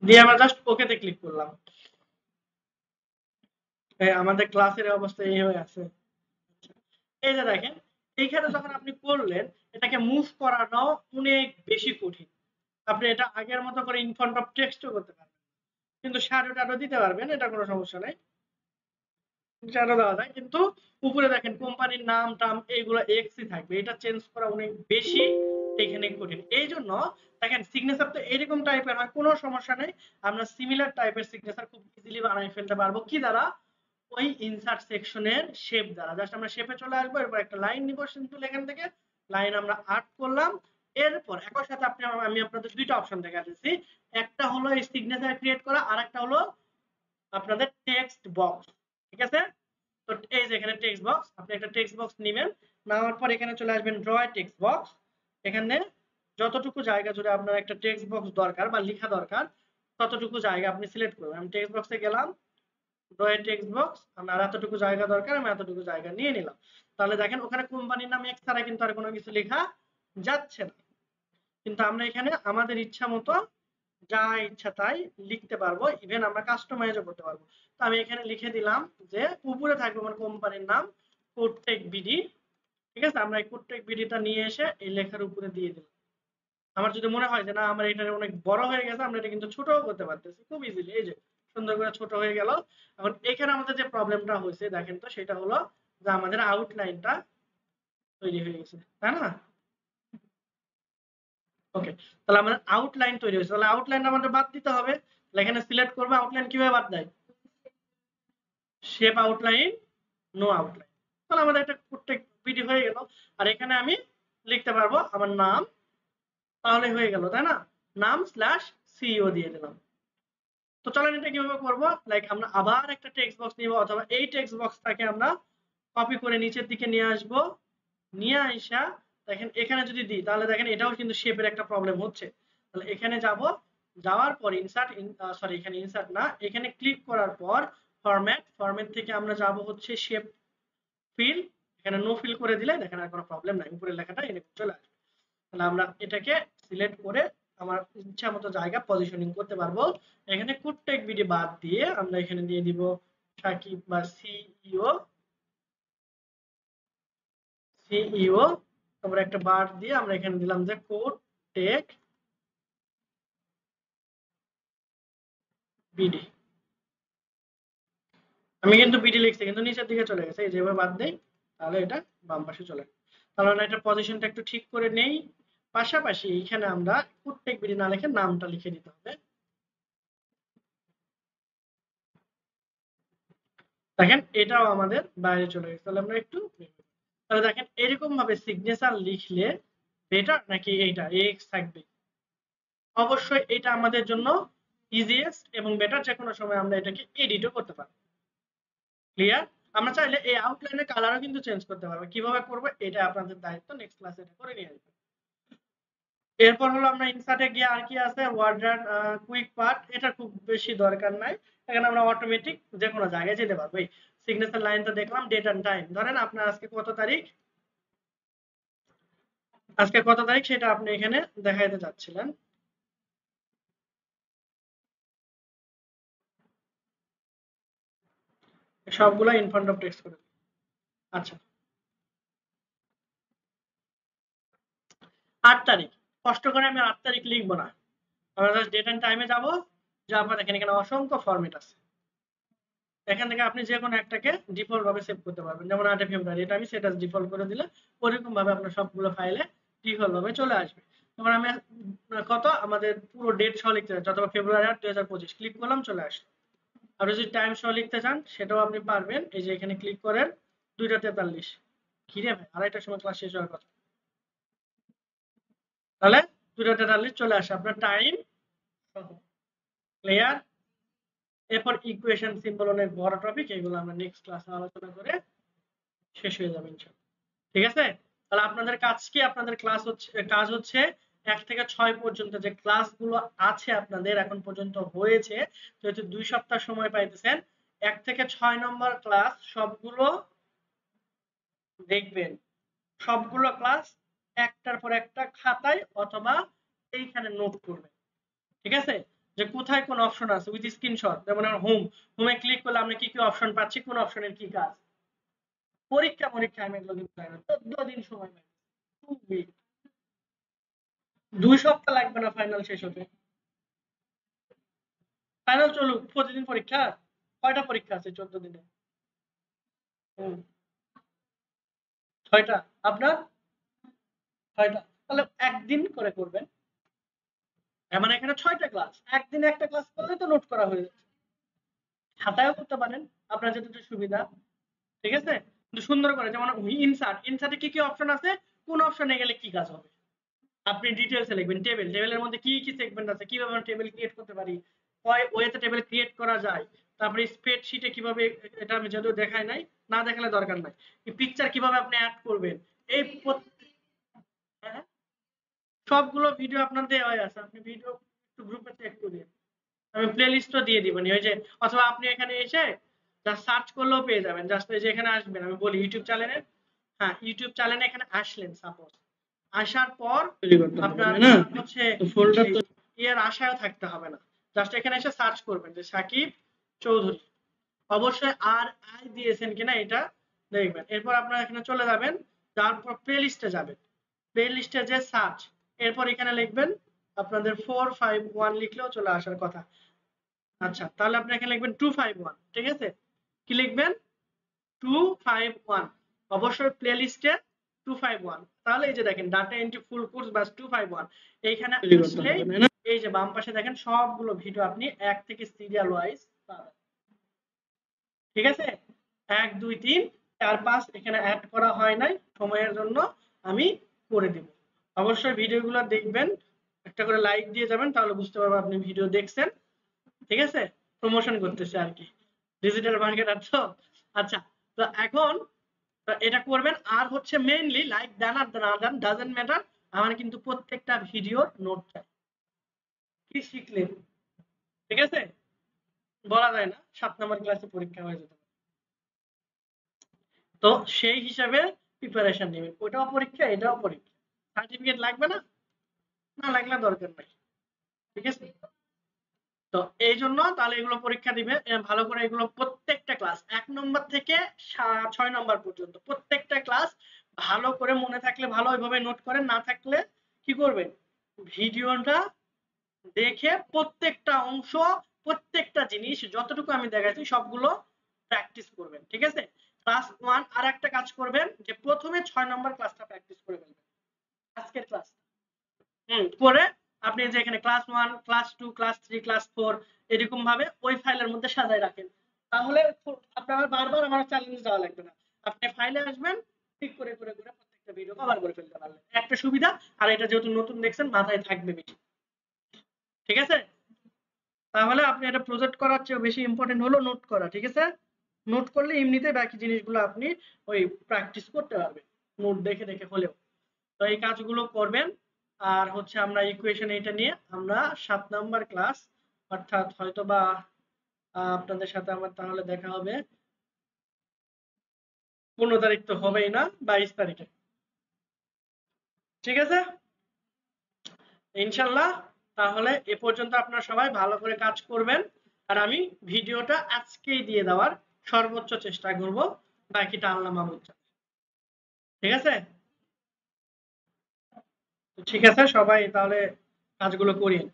দিয়ে আমরা জাস্ট ওকেতে ক্লিক করলাম। আমাদের ক্লাসের অবস্থা এই হয়ে আছে। এই যে দেখেন, এইখানে যখন আপনি করলেন, এটাকে মুভ করানো অনেক বেশি কঠিন। আপনি এটা আগের মতো করে ইন ফ্রন্ট অফ টেক্সটও করতে পারবেন, কিন্তু শ্যাডো ট্যাডো দিতে পারবেন, এটা কোনো সমস্যা নাই, শ্যাডো দেওয়া যায়। কিন্তু উপরে দেখেন কোম্পানির নাম টাম এইগুলো এক্সই থাকবে, এটা চেঞ্জ করা অনেক বেশি এখানে কঠিন। এই জন্য দেখেন সিগনেচার তো এরকম টাইপের হয়, কোনো সমস্যা নেই, আমরা সিমিলার টাইপের সিগনেচার খুব ইজিলি বানাই ফেলতে পারবো। কি দ্বারা? ওই ইনসার্ট সেকশনের শেপ দ্বারা। জাস্ট আমরা শেপে চলে আসবো, এরপর একটা লাইন নিব সিম্পল, এখান থেকে লাইন আমরা আর্ট করলাম। এরপর একই সাথে আমি আপনাদের দুইটা অপশন দেখাচ্ছি, একটা হলো এই সিগনেচার ক্রিয়েট করা, আর একটা হলো আপনাদের টেক্সট বক্স। ঠিক আছে, তো এই যে এখানে টেক্সট বক্স, আপনি একটা টেক্সট বক্স নেবেন, নেওয়ার পর এখানে চলে আসবেন ড্র টেক্সট বক্স। এখানে যতটুকু জায়গা জুড়ে আপনার একটা টেক্সট বক্স দরকার বা লেখা দরকার, ততটুকু জায়গা আপনি সিলেক্ট করবেন। আমি টেক্সট বক্সে গেলাম, ড্র টেক্সট বক্স, আমার এতটুকু জায়গা দরকার, আমি এতটুকু জায়গা নিয়ে নিলাম। তাহলে দেখেন ওখানে কোম্পানির নাম এক্স ছাড়া কিন্তু আর কোনো কিছু লেখা যাচ্ছে না, কিন্তু আমরা এখানে আমাদের ইচ্ছা মতো যা ইচ্ছা তাই লিখতে পারবো, ইভেন আমরা কাস্টমাইজও করতে পারবো। তো আমি এখানে লিখে দিলাম যে উপরে থাকবে আমার কোম্পানির নাম কোডটেক বিডি। ঠিক আছে, আমরা এই কোডটেক বিডিটা নিয়ে এসে এই লেখার উপরে দিয়ে দিলাম। আমার যদি মনে হয় যে না আমার এটা অনেক বড় হয়ে গেছে, আমরা এটা কিন্তু ছোটও করতে পারতেছি খুব ইজিলি, এই যে সুন্দর করে ছোট হয়ে গেল। এখন এখানে আমাদের যে প্রবলেমটা হয়েছে দেখেন তো, সেটা হলো যে আমাদের আউটলাইনটা তৈরি হয়ে গেছে, তাই না? ওকে, তাহলে আমাদের আউটলাইন তৈরি হয়েছে, তাহলে আউটলাইন আমাদের বাদ দিতে হবে। এখানে সিলেক্ট করবো আউটলাইন কিভাবে বাদ দেয়, শেপ আউটলাইন, নো আউটলাইন। তাহলে আমাদের এটা প্রত্যেক ভিডিও হয়ে গেল। আর এখানে আমি লিখতে পারবো আমার নাম, তাহলে হয়ে গেল, তাই না? নাম স্ল্যাশ সিইও দিয়ে দিলাম। তো চলেন এটা কিভাবে করবো, লাইক আমরা আবার একটা টেক্সট বক্স নিব, অথবা এই টেক্সট বক্সটাকে আমরা কপি করে নিচের দিকে নিয়ে আসবো, নিয়ে আইসা দেখেন এখানে যদি দিই তাহলে দেখেন এটাও কিন্তু শেপের একটা প্রবলেম হচ্ছে। তাহলে এখানে যাব, যাওয়ার পর ইনসার্ট, সরি এখানে ইনসার্ট না, এখানে ক্লিক করার পর ফরম্যাট থেকে আমরা যাব হচ্ছে শেপ ফিল, এখানে নো ফিল করে দিলে দেখেন আর কোনো প্রবলেম নাই, উপরের লেখাটা এনে চলে আসবে। তাহলে আমরা এটাকে সিলেক্ট করে আমার ইচ্ছা মতো জায়গা পজিশনিং করতে পারবো। এখানে কুটটেক বিডি বাদ দিয়ে আমরা এখানে দিয়ে দিব সাকিব বা সিইও, তারপরে একটা বার দিয়ে আমরা এখানে দিলাম যে কুটটেক বিডি। আমি কিন্তু বিডি লিখছি কিন্তু নিচের দিকে চলে গেছে, এই যেভাবে বাদ দেই তাহলে এটা বাম পাশে চলে। তাহলে এটা পজিশনটা একটু ঠিক করে নেই। পাশাপাশি এখানে আমরা কুটটেক বিডি না লিখে নামটা লিখে দিতে হবে। দেখেন এটাও আমাদের বাইরে চলে গেছে। তাহলে আমরা একটু, তাহলে দেখেন এরকম ভাবে সিগনেচার লিখলে বেটার নাকি এইটা এক্স থাকবে? অবশ্যই এটা আমাদের জন্য ইজিয়েস্ট এবং বেটার, যে কোনো সময় আমরা এটাকে এডিটও করতে পারি। ক্লিয়ার? আমরা চাইলে এই আউটলাইনের কালারও কিন্তু চেঞ্জ করতে পারবো। কিভাবে করব এটা আপনাদের দায়িত্ব, নেক্সট ক্লাসে এটা করে নিয়ে আসবেন। এরপর হলো আমরা ইনসার্টে গিয়ে আর কি আছে, ওয়ার্ডার কুইক পার্ট, এটা খুব বেশি দরকার নাই। এখানে আমরা অটোমেটিক যে কোনো জায়গায় যেতে পারবো। এই সিগনেচার লাইনটা দেখলাম, ডেট এন্ড টাইম, ধরেন আপনার আজকে কত তারিখ, সেটা আপনি এখানে দেখাইতে চাচ্ছিলেন। সবগুলো ইন ফ্রন্ট অফ টেক্সট করে। আচ্ছা 8 তারিখ, কষ্ট করে আমি 8 তারিখ লিখবো না, আমরা জাস্ট ডেট এন্ড টাইমে যাব, যাওয়ার পর দেখেন এখানে অসংখ্য ফরম্যাট আছে। এখান থেকে আপনি যে কোনো একটাকে ডিফল্ট ভাবে সেভ করতে পারবেন। যেমন 8 ফেব্রুয়ারি, এটা আমি সেট অ্যাজ ডিফল্ট করে দিলে ওরকম ভাবে আপনার সবগুলো ফাইলে ডিফল্ট ভাবে চলে আসবে। তখন আমি কত আমাদের পুরো ডেট সহ লিখতে চাই, অথবা ফেব্রুয়ারি 8 2025 ক্লিক করলাম, চলে আসলো। আপনি যদি টাইম সহ লিখতে চান সেটাও আপনি পারবেন। এই যে এখানে ক্লিক করেন 2টা 43, কি রে ভাই 2:30টার সময় ক্লাস শেষ হওয়ার কথা, তাহলে 2টা 43 চলে আসে আপনার টাইম সহ। ক্লিয়ার? এরপর ইকুয়েশন সিম্বল অনেক বড় টপিক, এগুলো আমরা নেক্সট ক্লাসে আলোচনা করে শেষ হয়ে যাবে ইনশাআল্লাহ। ঠিক আছে? তাহলে আপনাদের কাজ কি, আপনাদের কাজ হচ্ছে 1 থেকে 6 পর্যন্ত যে ক্লাসগুলো আছে আপনাদের এখন পর্যন্ত হয়েছে, যেহেতু 2 সপ্তাহ সময় পাইতেছেন, 1 থেকে 6 নম্বর ক্লাস সবগুলো দেখবেন। সবগুলো ক্লাস একটার পর একটা খাতায় অথবা এইখানে নোট করবেন। ঠিক আছে? যে কোথায় কোন অপশন আছে উইথ স্ক্রিনশট, যেমন হোমে ক্লিক করলে আমরা কি কি অপশন পাচ্ছি, কোন অপশনের কি কাজ। পরীক্ষা আমি এগুলো কিন্তু 14 দিন সময় পাই, 2 উইক, 2 সপ্তাহ লাগবে না ফাইনাল শেষ হতে। ফাইনাল চলুক, প্রতিদিন পরীক্ষা, কয়টা পরীক্ষা আছে 14 দিনে? 6টা। আপনার 6টা, তাহলে একদিন করে করবেন। মানে এখানে 6টা ক্লাস, একদিনে একটা ক্লাস করলে তো নোট করা হয়ে যাচ্ছে। খাতায়ও করতে পারেন, আপনার যেটা সুবিধা। ঠিক আছে? কিন্তু সুন্দর করে, যেমন ইনসার্টে কি কি অপশন আছে, কোন অপশনে গেলে কি কাজ হবে আপনি ডিটেইলসে লিখবেন। টেবিলের মধ্যে কি কি সেগমেন্ট আছে, কিভাবে আমরা টেবিল ক্রিয়েট করতে পারি, কয় ওয়েতে টেবিল ক্রিয়েট করা যায়, তারপরে স্প্রেডশিটে কিভাবে, এটা আমি যদিও দেখাই নাই, না দেখালে দরকার নাই, এই পিকচার কিভাবে আপনি অ্যাড করবেন, এই হ্যাঁ, সবগুলো ভিডিও আপনার দেওয়া আছে, আপনি ভিডিও একটু গ্রুপে চেক করিয়ে আমি প্লেলিস্টও দিয়ে দিবেন। ওই যে, অথবা আপনি এখানে এসে জাস্ট সার্চ করলেও পেয়ে যাবেন। জাস্ট এই যে এখানে আসবেন, আমি বলি ইউটিউব চ্যানেলে, হ্যাঁ ইউটিউব চ্যানেলে এখানে আসলেন সাপোজ, আসার পর আপনার হচ্ছে ফোল্ডার এর আশায় থাকতে হবে না, জাস্ট এখানে এসে সার্চ করবেন যে সাকিব চৌধুরী, অবশ্যই আর আই দিয়েছেন কিনা এটা দেখবেন। এরপর আপনারা এখানে চলে যাবেন, তারপর প্লে লিস্টে যাবেন, প্লে লিস্টে যে সার্চ, এরপর এখানে লিখবেন আপনাদের 451 লিখলেও চলে আসার কথা। আচ্ছা তাহলে আপনি এখানে লিখবেন 251, ঠিক আছে? কি লিখবেন? 251, অবশ্যই প্লে লিস্টে 251। তাহলে এই যে দেখেন ডাটা এন্ট্রি ফুল কোর্স বাস 251, এইখানে আসলে এই যে বাম পাশে দেখেন সবগুলো ভিডিও আপনি এক থেকে সিরিয়াল ওয়াইজ পাবেন। ঠিক আছে, 1 2 3 4 5 এখানে অ্যাড করা হয় নাই, সময়ের জন্য আমি করে দিব। অবশ্যই ভিডিওগুলো দেখবেন, একটা করে লাইক দিয়ে যাবেন, তাহলে বুঝতে পারবেন আপনি ভিডিও দেখছেন। ঠিক আছে, প্রমোশন করতেছে আর কি, ডিজিটাল মার্কেটার তো। আচ্ছা, তো এখন এটা করবেন। আর হচ্ছে মেইনলি লাইক দেন আর না দেন ডাজন্ট ম্যাটার, আমার কিন্তু প্রত্যেকটা ভিডিওর নোট চাই। কি শিখলেন? ঠিক আছে, বলা যায় না 7 নম্বর ক্লাসে পরীক্ষা হয়ে যেতে পারে, তো সেই হিসাবে প্রিপারেশন নেবেন। ওটাও পরীক্ষা, এটাও পরীক্ষা। সার্টিফিকেট লাগবে না? না লাগলে দরকার নাই। ঠিক আছে, তো এই জন্য তাহলে এগুলো পরীক্ষা দিবে ভালো করে। এগুলো প্রত্যেকটা ক্লাস 1 নম্বর থেকে 6 নম্বর পর্যন্ত প্রত্যেকটা ক্লাস ভালো করে মনে থাকলে ভালো, ওইভাবে নোট করেন, না থাকলে কি করবেন, ভিডিওটা দেখে প্রত্যেকটা অংশ, প্রত্যেকটা জিনিস যতটুকু আমি দেখাচ্ছি সবগুলো প্র্যাকটিস করবেন। ঠিক আছে, ক্লাস 1 আর একটা কাজ করবেন যে প্রথমে 6 নম্বর ক্লাসটা প্র্যাকটিস করে ফেলবেন, আজকের ক্লাস করে আপনি যে এখানে ক্লাস 1 ক্লাস 2 ক্লাস 3 ক্লাস 4 এরকম ভাবে ওই ফাইলের মধ্যে সাজায় রাখেন। তাহলে আপনার বারবার আমার চ্যালেঞ্জ দেওয়া লাগবে না, আপনি ফাইলে আসবেন, ঠিক করে করে করে প্রত্যেকটা ভিডিও কভার করে ফেলতে পারলেন। একটা সুবিধা, আর এটা যেহেতু নতুন দেখছেন মাথায় থাকবে বেশি। ঠিক আছে, তাহলে আপনি এটা প্রজেক্ট করার চেয়ে বেশি ইম্পর্টেন্ট হলো নোট করা। ঠিক আছে, নোট করলে এমনিতেই বাকি জিনিসগুলো আপনি ওই প্র্যাকটিস করতে পারবেন, নোট দেখে দেখে হলেও। তো এই কাজগুলো করবেন। আর হচ্ছে আমরা ইকুয়েশন এটা নিয়ে আমরা 7 নাম্বার ক্লাস, অর্থাৎ হয়তোবা আপনাদের সাথে আমার তাহলে দেখা হবে 15 তারিখ তো হবেই না, 22 তারিখে। ঠিক আছে, ইনশাল্লাহ। তাহলে এ পর্যন্ত আপনারা সবাই ভালো করে কাজ করবেন, আর আমি ভিডিওটা আজকেই দিয়ে দেওয়ার সর্বোচ্চ চেষ্টা করব, বাকিটা আল্লাহ মাহমুদ। ঠিক আছে, ঠিক আছে, সবাই তাহলে কাজগুলো করিয়ে